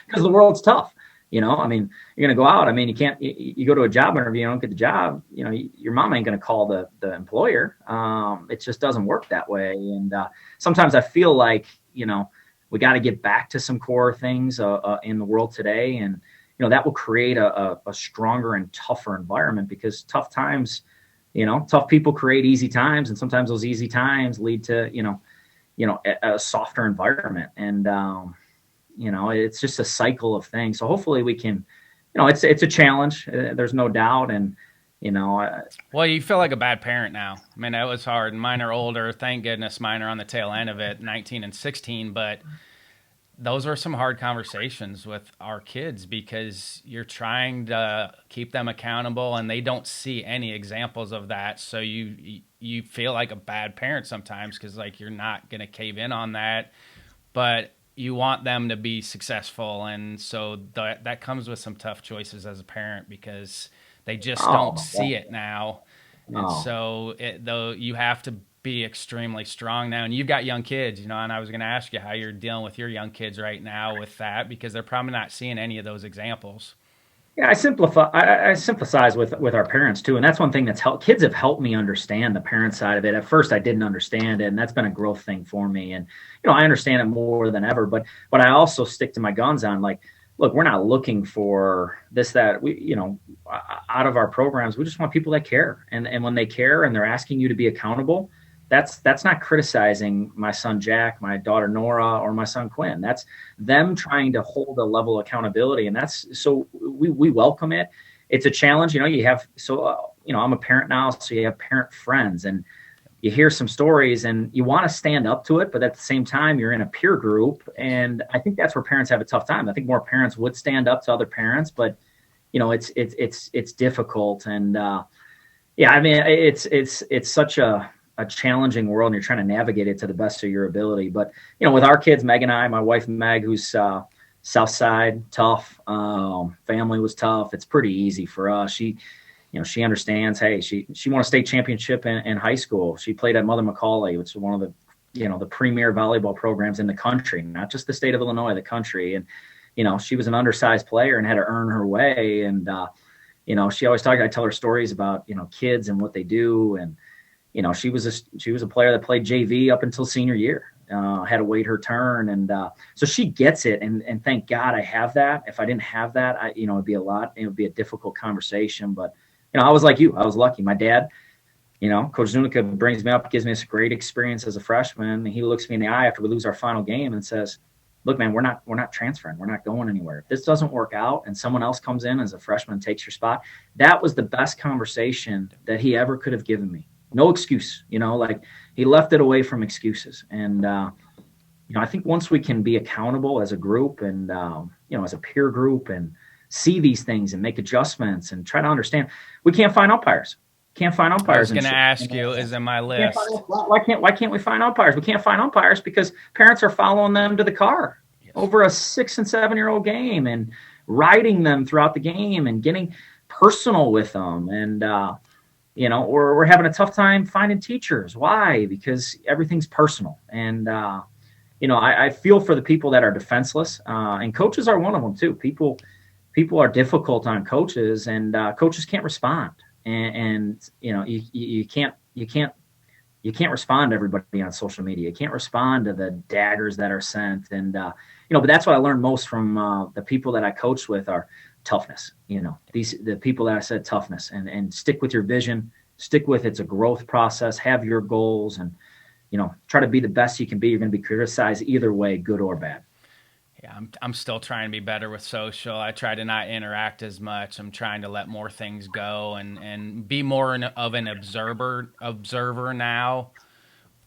because the world's tough. You're going to go out. You can't. You go to a job interview, you don't get the job. Your mom ain't going to call the employer. It just doesn't work that way. And sometimes I feel like we got to get back to some core things in the world today, and that will create a stronger and tougher environment, because tough times, tough people create easy times, and sometimes those easy times lead to a softer environment, and it's just a cycle of things. So hopefully we can, it's a challenge. There's no doubt, and well, you feel like a bad parent now. That was hard. And mine are older. Thank goodness mine are on the tail end of it, 19 and 16. But those are some hard conversations with our kids, because you're trying to keep them accountable and they don't see any examples of that. So you you feel like a bad parent sometimes because like you're not going to cave in on that, but you want them to be successful. And so that comes with some tough choices as a parent because they just don't Oh, see it now. And no. so though you have to be extremely strong now, and you've got young kids, and I was going to ask you how you're dealing with your young kids right now with that, because they're probably not seeing any of those examples. Yeah, I sympathize with our parents too, and that's one thing that's helped. Kids have helped me understand the parent side of it. At first, I didn't understand it, and that's been a growth thing for me. And I understand it more than ever. But I also stick to my guns on like, look, we're not looking for this that we out of our programs. We just want people that care, and when they care and they're asking you to be accountable, that's not criticizing my son Jack, my daughter Nora, or my son Quinn. That's them trying to hold a level of accountability, and that's so we welcome it. It's a challenge, you have I'm a parent now, so you have parent friends, and you hear some stories, and you want to stand up to it, but at the same time, you're in a peer group, and I think that's where parents have a tough time. I think more parents would stand up to other parents, but it's difficult, and yeah, I mean, it's such a challenging world, and you're trying to navigate it to the best of your ability. But with our kids, Meg and I, my wife Meg, who's South Side, tough. Family was tough. It's pretty easy for us. She understands. Hey, she won a state championship in high school. She played at Mother McCauley, which is one of the premier volleyball programs in the country, not just the state of Illinois, the country. And she was an undersized player and had to earn her way. And she always I tell her stories about kids and what they do. And she was a player that played JV up until senior year. Had to wait her turn, and so she gets it. And thank God I have that. If I didn't have that, it'd be a difficult conversation. But I was like you. I was lucky. My dad, Coach Zunica brings me up, gives me this great experience as a freshman. And he looks me in the eye after we lose our final game and says, "Look, man, we're not transferring. We're not going anywhere. If this doesn't work out and someone else comes in as a freshman and takes your spot," that was the best conversation that he ever could have given me. No excuse, like he left it away from excuses. And, I think once we can be accountable as a group and, as a peer group and see these things and make adjustments and try to understand, we can't find umpires. Can't find umpires. I was going to ask you, is in my list. Why can't we find umpires? We can't find umpires because parents are following them to the car over a 6 and 7 year old game and riding them throughout the game and getting personal with them. And, or we're having a tough time finding teachers. Why? Because everything's personal. And, I feel for the people that are defenseless, and coaches are one of them too. People are difficult on coaches, and coaches can't respond. And you can't respond to everybody on social media. You can't respond to the daggers that are sent. And, but that's what I learned most from the people that I coached with are toughness. The people that I said toughness and stick with your vision, stick with it's a growth process, have your goals, and try to be the best you can be. You're going to be criticized either way, good or bad. Yeah, I'm still trying to be better with social. I try to not interact as much. I'm trying to let more things go and be more of an observer now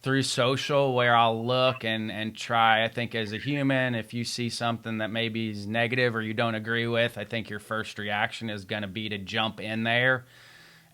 through social, where I'll look and try. I think as a human, if you see something that maybe is negative or you don't agree with, I think your first reaction is going to be to jump in there.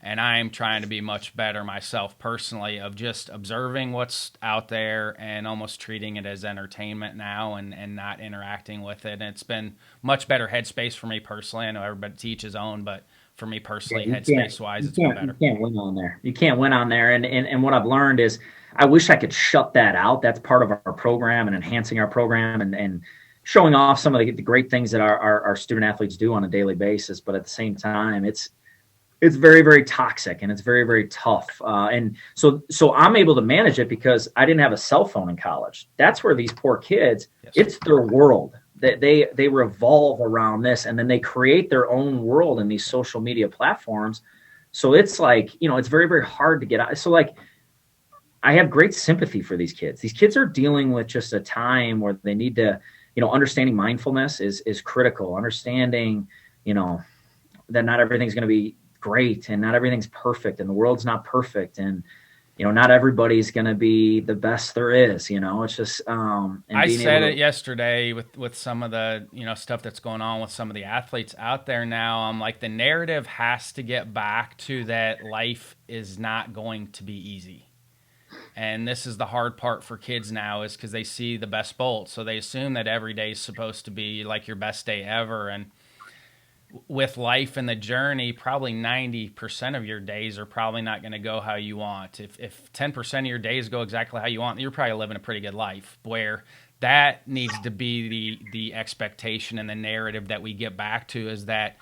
And I am trying to be much better myself personally of just observing what's out there and almost treating it as entertainment now and not interacting with it. And it's been much better headspace for me personally. I know everybody teaches his own, but for me personally, headspace-wise, it's been better. You can't win on there. You can't win on there. And what I've learned is I wish I could shut that out. That's part of our program and enhancing our program and showing off some of the great things that our student athletes do on a daily basis. But at the same time, it's very, very toxic and it's very, very tough. And so I'm able to manage it because I didn't have a cell phone in college. That's where these poor kids, It's their world. They revolve around this, and then they create their own world in these social media platforms. So it's like, it's very, very hard to get out. So like, I have great sympathy for these kids. These kids are dealing with just a time where they need to, understanding mindfulness is critical. Understanding, that not everything's going to be great and not everything's perfect and the world's not perfect. And, not everybody's going to be the best there is. It's just and I being able said it to. yesterday with some of the stuff that's going on with some of the athletes out there now. I'm like, the narrative has to get back to that life is not going to be easy. And this is the hard part for kids now, is because they see the best bolt, so they assume that every day is supposed to be like your best day ever. And with life and the journey, probably 90% of your days are probably not going to go how you want. If 10% of your days go exactly how you want, you're probably living a pretty good life. Where that needs to be the expectation and the narrative that we get back to, is that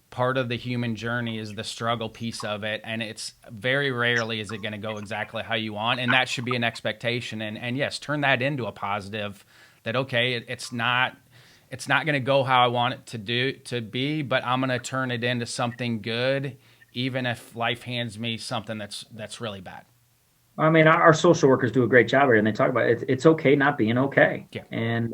part of the human journey is the struggle piece of it, and it's very rarely is it going to go exactly how you want, and that should be an expectation. And yes, turn that into a positive, that okay, it's not going to go how I want it to be, but I'm going to turn it into something good, even if life hands me something that's really bad. I mean, our social workers do a great job here, and they talk about it. It's okay not being okay. Yeah. And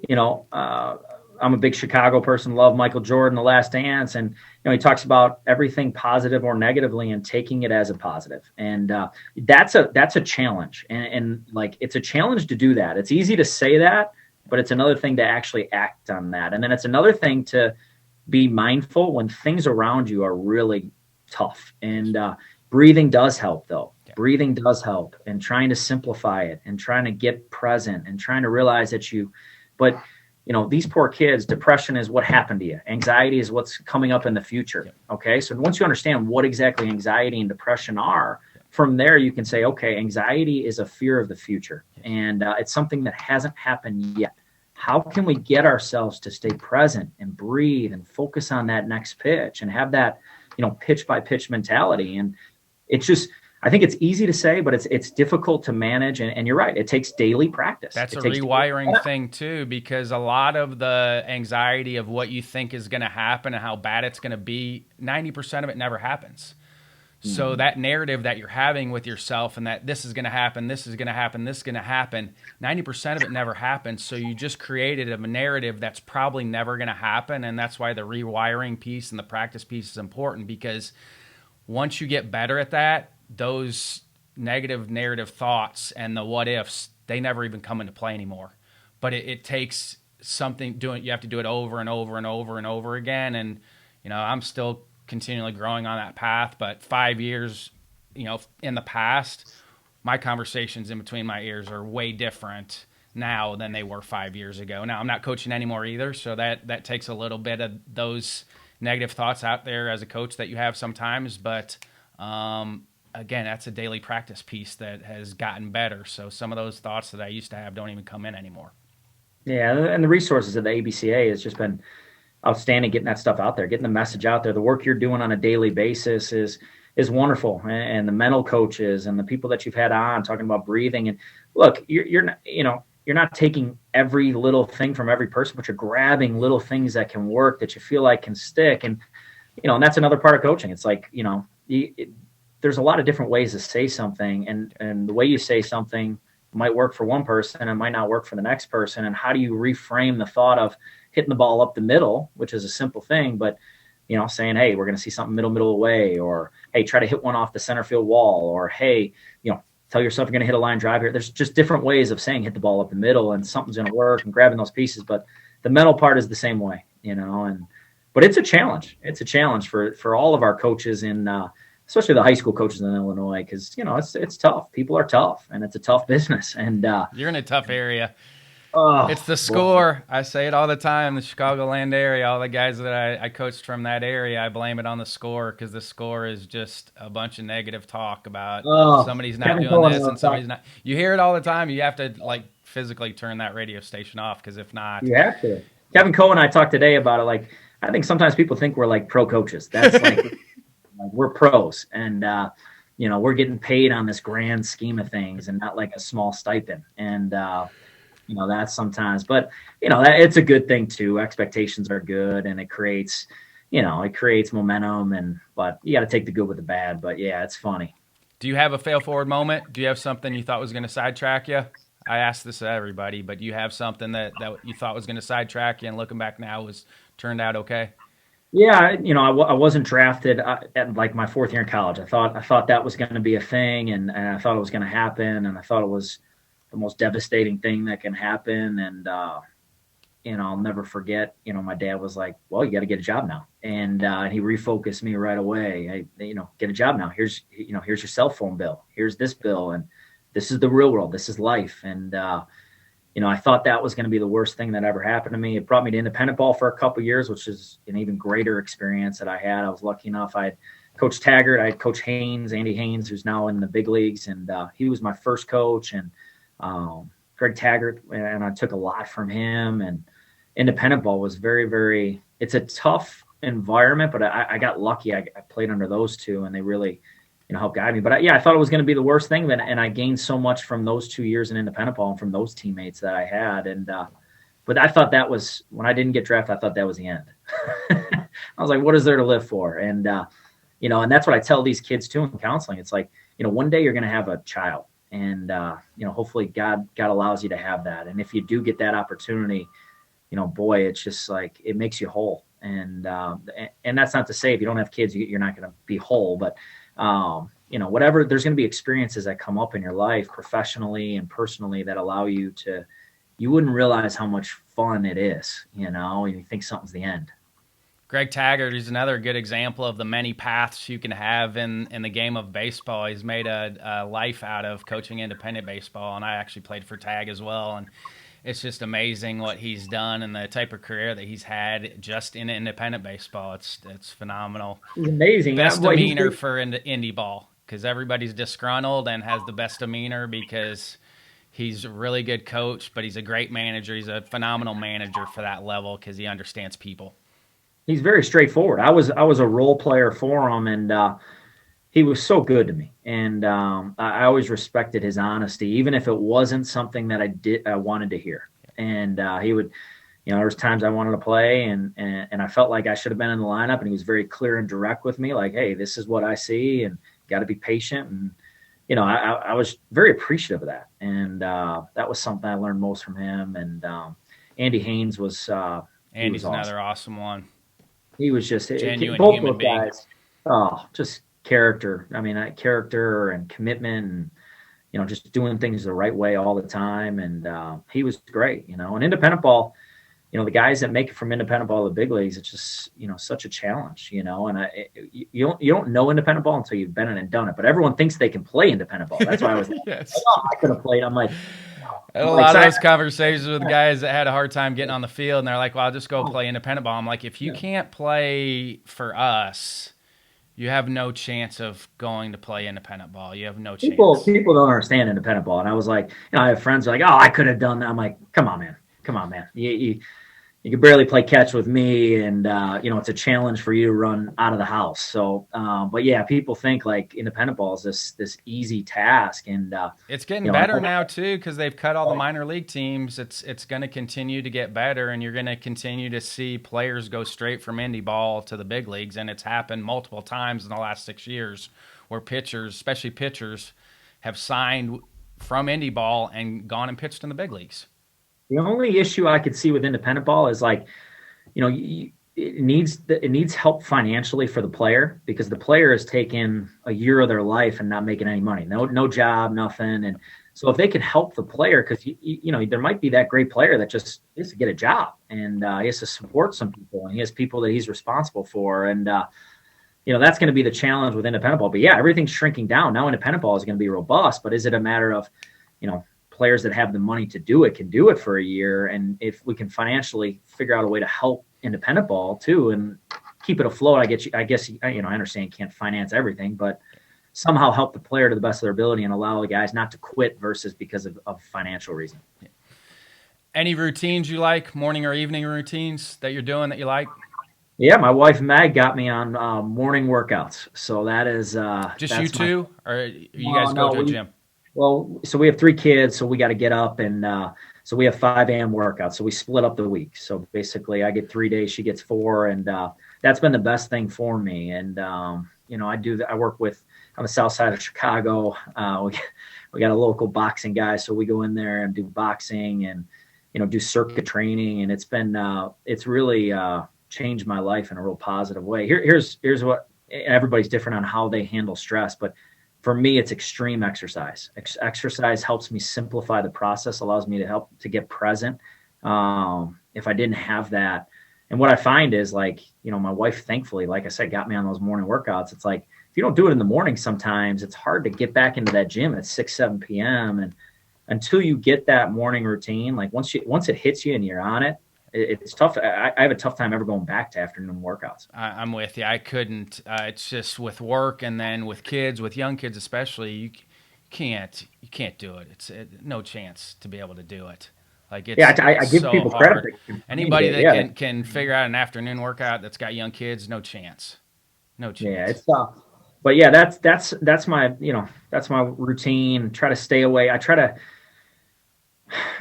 you know, uh, I'm a big Chicago person. Love Michael Jordan, The Last Dance, and he talks about everything positive or negatively and taking it as a positive. And that's a challenge, and like it's a challenge to do that. It's easy to say that, but it's another thing to actually act on that. And then it's another thing to be mindful when things around you are really tough. And breathing does help, though. Yeah. Breathing does help, and trying to simplify it and trying to get present and trying to realize that but these poor kids, depression is what happened to you. Anxiety is what's coming up in the future. Yeah. Okay. So once you understand what exactly anxiety and depression are, from there you can say, okay, anxiety is a fear of the future, and it's something that hasn't happened yet. How can we get ourselves to stay present and breathe and focus on that next pitch and have that pitch by pitch mentality? And it's just, I think it's easy to say, but it's difficult to manage. And you're right, it takes daily practice. That's It a takes rewiring thing too, because a lot of the anxiety of what you think is going to happen and how bad it's going to be, 90% of it never happens. So that narrative that you're having with yourself, and that this is going to happen, this is going to happen, this is going to happen, 90% of it never happens. So you just created a narrative that's probably never going to happen. And that's why the rewiring piece and the practice piece is important, because once you get better at that, those negative narrative thoughts and the what ifs, they never even come into play anymore. But it takes something doing, you have to do it over and over and over and over again. And, I'm still continually growing on that path, but 5 years, in the past, my conversations in between my ears are way different now than they were 5 years ago. Now I'm not coaching anymore either, so that takes a little bit of those negative thoughts out there as a coach that you have sometimes. But again, that's a daily practice piece that has gotten better. So some of those thoughts that I used to have don't even come in anymore. Yeah, and the resources of the ABCA has just been outstanding, getting that stuff out there, getting the message out there. The work you're doing on a daily basis is wonderful, and the mental coaches and the people that you've had on talking about breathing. And look, you're not, you're not taking every little thing from every person, but you're grabbing little things that can work, that you feel like can stick. And and that's another part of coaching. It's like there's a lot of different ways to say something, and the way you say something might work for one person and might not work for the next person. And how do you reframe the thought of hitting the ball up the middle, which is a simple thing, but saying, hey, we're going to see something middle away, or hey, try to hit one off the center field wall, or hey, tell yourself you're going to hit a line drive here. There's just different ways of saying hit the ball up the middle, and something's going to work, and grabbing those pieces. But the mental part is the same way, but it's a challenge. It's a challenge for all of our coaches especially the high school coaches in Illinois, because it's tough. People are tough, and it's a tough business. And you're in a tough area. Oh, it's the score. Boy. I say it all the time. The Chicagoland area, all the guys that I coached from that area, I blame it on the score, because the score is just a bunch of negative talk about somebody's not doing this and somebody's not. You hear it all the time. You have to physically turn that radio station off, because if not, you have to. Kevin Coe and I talked today about it. I think sometimes people think we're like pro coaches. That's we're pros, and we're getting paid on this grand scheme of things, and not like a small stipend. And that's sometimes, but it's a good thing too. Expectations are good, and it creates momentum. But you got to take the good with the bad. But yeah, it's funny. Do you have a fail forward moment? Do you have something you thought was going to sidetrack you? I asked this to everybody, but do you have something that you thought was going to sidetrack you, and looking back now was turned out okay? Yeah, I wasn't drafted at like my fourth year in college. I thought that was going to be a thing, and I thought it was going to happen, and I thought it was the most devastating thing that can happen. And I'll never forget. My dad was like, "Well, you got to get a job now," and he refocused me right away. Get a job now. Here's your cell phone bill. Here's this bill, and this is the real world. This is life. And I thought that was going to be the worst thing that ever happened to me. It brought me to independent ball for a couple of years, which is an even greater experience that I had. I was lucky enough. I had Coach Taggart, I had Coach Haynes, Andy Haynes, who's now in the big leagues, and he was my first coach. And Greg Taggart, and I took a lot from him. And independent ball was very, very. It's a tough environment, but I got lucky. I played under those two, and they really help guide me. But I thought it was going to be the worst thing, and I gained so much from those 2 years in independent ball and from those teammates that I had. And but I thought that was when I didn't get drafted. I thought that was the end. I was like, what is there to live for? And and that's what I tell these kids too in counseling. It's like, one day you're going to have a child, and hopefully God allows you to have that. And if you do get that opportunity, boy, it's just like it makes you whole. And that's not to say if you don't have kids, you're not going to be whole, but whatever, there's going to be experiences that come up in your life professionally and personally that allow you wouldn't realize how much fun it is, and you think something's the end. Greg Taggart is another good example of the many paths you can have in the game of baseball. He's made a life out of coaching independent baseball, and I actually played for Tag as well. And it's just amazing what he's done and the type of career that he's had just in independent baseball. It's phenomenal. He's amazing. Best demeanor for indie ball, because everybody's disgruntled, and has the best demeanor because he's a really good coach, but he's a great manager. He's a phenomenal manager for that level because he understands people. He's very straightforward. I was a role player for him, and he was so good to me. And I always respected his honesty, even if it wasn't something that I wanted to hear. And he would, there was times I wanted to play, and I felt like I should have been in the lineup, and he was very clear and direct with me, like, hey, this is what I see, and got to be patient. And I was very appreciative of that, and that was something I learned most from him. And Andy Haynes was Andy's awesome. Another awesome one. He was just genuine both human those being. guys. Oh, just character. I mean, character and commitment, and just doing things the right way all the time. And he was great. And independent ball, the guys that make it from independent ball to the big leagues, it's just such a challenge. And you don't know independent ball until you've been in and done it. But everyone thinks they can play independent ball. That's why I was like, yes. oh, I could have played. I'm like. I had a lot of those conversations with guys that had a hard time getting on the field, and they're like, well, I'll just go play independent ball. I'm like, if you can't play for us, you have no chance of going to play independent ball. You have no chance. People don't understand independent ball. And I was like, I have friends who are like, oh, I could have done that. I'm like, come on, man. You can barely play catch with me, and it's a challenge for you to run out of the house. So, but yeah, people think like independent ball is this easy task, and it's getting better now too because they've cut all the minor league teams. It's going to continue to get better, and you're going to continue to see players go straight from indie ball to the big leagues, and it's happened multiple times in the last 6 years where pitchers, especially pitchers, have signed from indie ball and gone and pitched in the big leagues. The only issue I could see with independent ball is like, it needs help financially for the player, because the player has taken a year of their life and not making any money, no job, nothing. And so if they can help the player, because there might be that great player that just has to get a job, and he has to support some people, and he has people that he's responsible for, and that's going to be the challenge with independent ball. But yeah, everything's shrinking down now. Independent ball is going to be robust, but is it a matter of players that have the money to do it can do it for a year? And if we can financially figure out a way to help independent ball too and keep it afloat, I guess I understand you can't finance everything, but somehow help the player to the best of their ability and allow the guys not to quit versus because of financial reason. Any routines you like, morning or evening routines that you're doing that you like? Yeah, my wife Meg got me on morning workouts, so that is just you two, or you guys go to a gym? Well, so we have 3 kids, so we got to get up, and so we have 5 a.m. workouts. So we split up the week. So basically, I get 3 days, she gets 4, and that's been the best thing for me. And I work with on the south side of Chicago. We got a local boxing guy, so we go in there and do boxing and do circuit training. And it's been it's really changed my life in a real positive way. Here's what, and everybody's different on how they handle stress, but for me, it's extreme exercise. Exercise helps me simplify the process, allows me to help to get present. If I didn't have that, and what I find is like, my wife, thankfully, like I said, got me on those morning workouts. It's like, if you don't do it in the morning, sometimes it's hard to get back into that gym at 6, 7 p.m. And until you get that morning routine, like once it hits you and you're on it, it's tough. I have a tough time ever going back to afternoon workouts. I'm with you. I couldn't. It's just with work and then with kids, with young kids especially, you can't do it. It's no chance to be able to do it. Like it's I give so people hard. credit. Anybody that can figure out an afternoon workout that's got young kids, no chance. No chance. Yeah, it's tough. But yeah, that's my that's my routine. Try to stay away. I try to,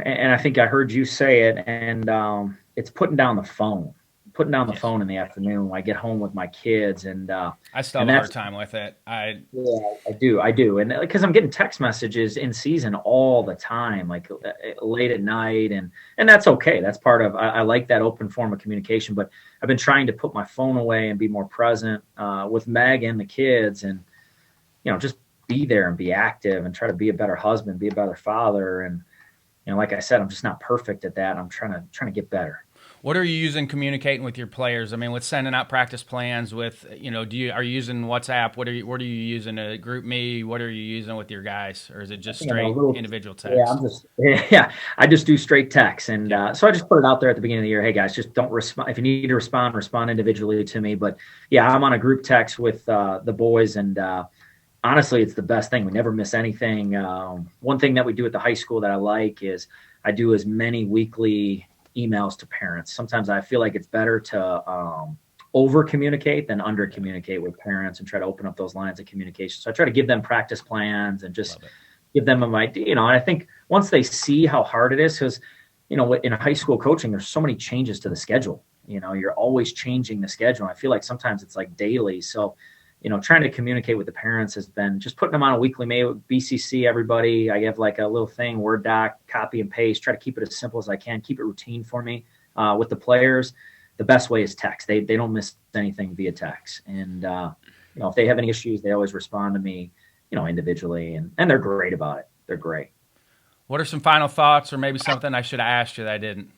and I think I heard you say it, and it's putting down the phone. Putting down the phone in the afternoon when I get home with my kids, and I still have a hard time with it. I do, and because I'm getting text messages in season all the time, like late at night, and that's okay. That's part of. I like that open form of communication, but I've been trying to put my phone away and be more present with Meg and the kids, and just be there and be active and try to be a better husband, be a better father, and like I said, I'm just not perfect at that. I'm trying to get better. What are you using communicating with your players? I mean, with sending out practice plans, with are you using WhatsApp? What are you using to group me? What are you using with your guys, or is it just straight individual text? I just do straight text, and so I just put it out there at the beginning of the year. Hey guys, just don't respond. If you need to respond individually to me. But yeah, I'm on a group text with the boys, and honestly, it's the best thing. We never miss anything. One thing that we do at the high school that I like is I do as many weekly emails to parents. Sometimes I feel like it's better to over communicate than under communicate with parents, and try to open up those lines of communication. So I try to give them practice plans and just give them an idea, and I think once they see how hard it is, because, in high school coaching, there's so many changes to the schedule. You're always changing the schedule. I feel like sometimes it's like daily. So, trying to communicate with the parents has been just putting them on a weekly mail, BCC everybody. I have like a little thing, Word doc, copy and paste, try to keep it as simple as I can, keep it routine for me. With the players, the best way is text. They don't miss anything via text. And, if they have any issues, they always respond to me, individually, and they're great about it. They're great. What are some final thoughts, or maybe something I should have asked you that I didn't?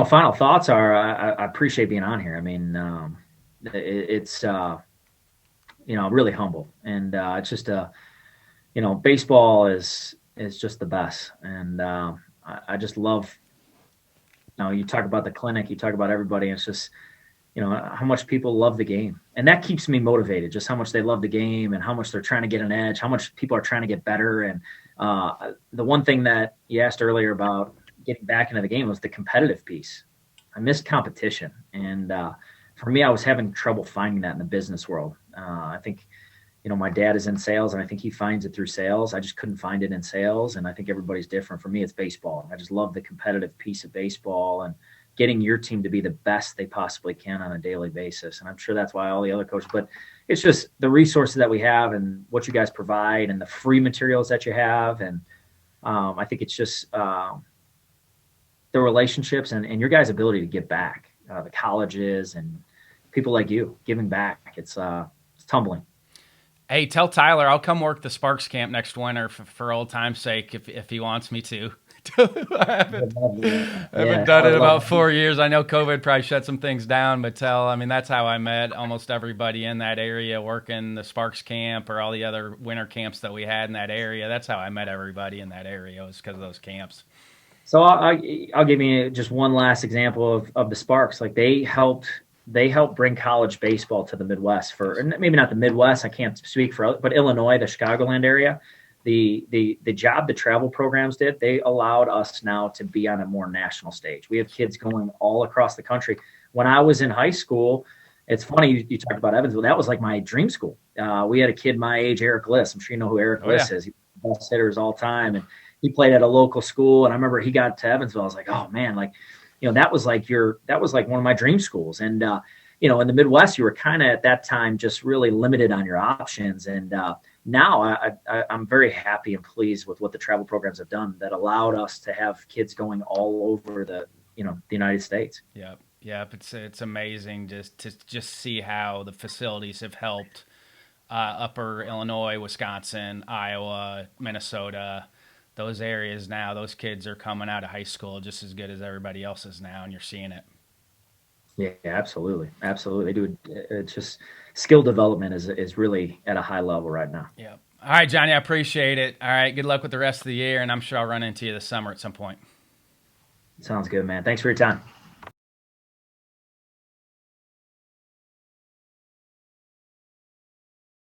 Final thoughts are, I appreciate being on here. I mean, it's really humble, and it's just baseball is just the best, and I just love. You talk about the clinic, you talk about everybody, and it's just how much people love the game, and that keeps me motivated. Just how much they love the game, and how much they're trying to get an edge, how much people are trying to get better. And the one thing that you asked earlier about getting back into the game was the competitive piece. I missed competition, and for me, I was having trouble finding that in the business world. I think, my dad is in sales, and I think he finds it through sales. I just couldn't find it in sales, and I think everybody's different. For me, it's baseball. I just love the competitive piece of baseball and getting your team to be the best they possibly can on a daily basis. And I'm sure that's why all the other coaches, but it's just the resources that we have and what you guys provide and the free materials that you have. And I think it's just the relationships and your guys' ability to give back, the colleges and people like you giving back. It's tumbling. Hey, tell Tyler I'll come work the Sparks camp next winter for old time's sake if he wants me to. I haven't done it in about 4 years. I know COVID probably shut some things down, but that's how I met almost everybody in that area working the Sparks camp or all the other winter camps that we had in that area. That's how I met everybody in that area, was because of those camps. So I'll give you just one last example of the Sparks. Like they helped bring college baseball to the Midwest, for maybe not the Midwest. I can't speak for, but Illinois, the Chicagoland area. The job the travel programs did, they allowed us now to be on a more national stage. We have kids going all across the country. When I was in high school, it's funny you talked about Evansville. That was like my dream school. We had a kid my age, Eric Liss. I'm sure you know who Eric Liss is. He's the best hitters all time, and he played at a local school. And I remember he got to Evansville. I was like, oh man, that was like one of my dream schools. And in the Midwest, you were kind of at that time just really limited on your options. And now I'm very happy and pleased with what the travel programs have done that allowed us to have kids going all over the United States. Yeah. Yep. It's amazing just to just see how the facilities have helped Upper Illinois, Wisconsin, Iowa, Minnesota, those areas now. Those kids are coming out of high school just as good as everybody else is now, and you're seeing it. Yeah, absolutely, absolutely. They do. It's just skill development is really at a high level right now. Yep. All right, Johnny, I appreciate it. All right, good luck with the rest of the year, and I'm sure I'll run into you this summer at some point. Sounds good, man. Thanks for your time.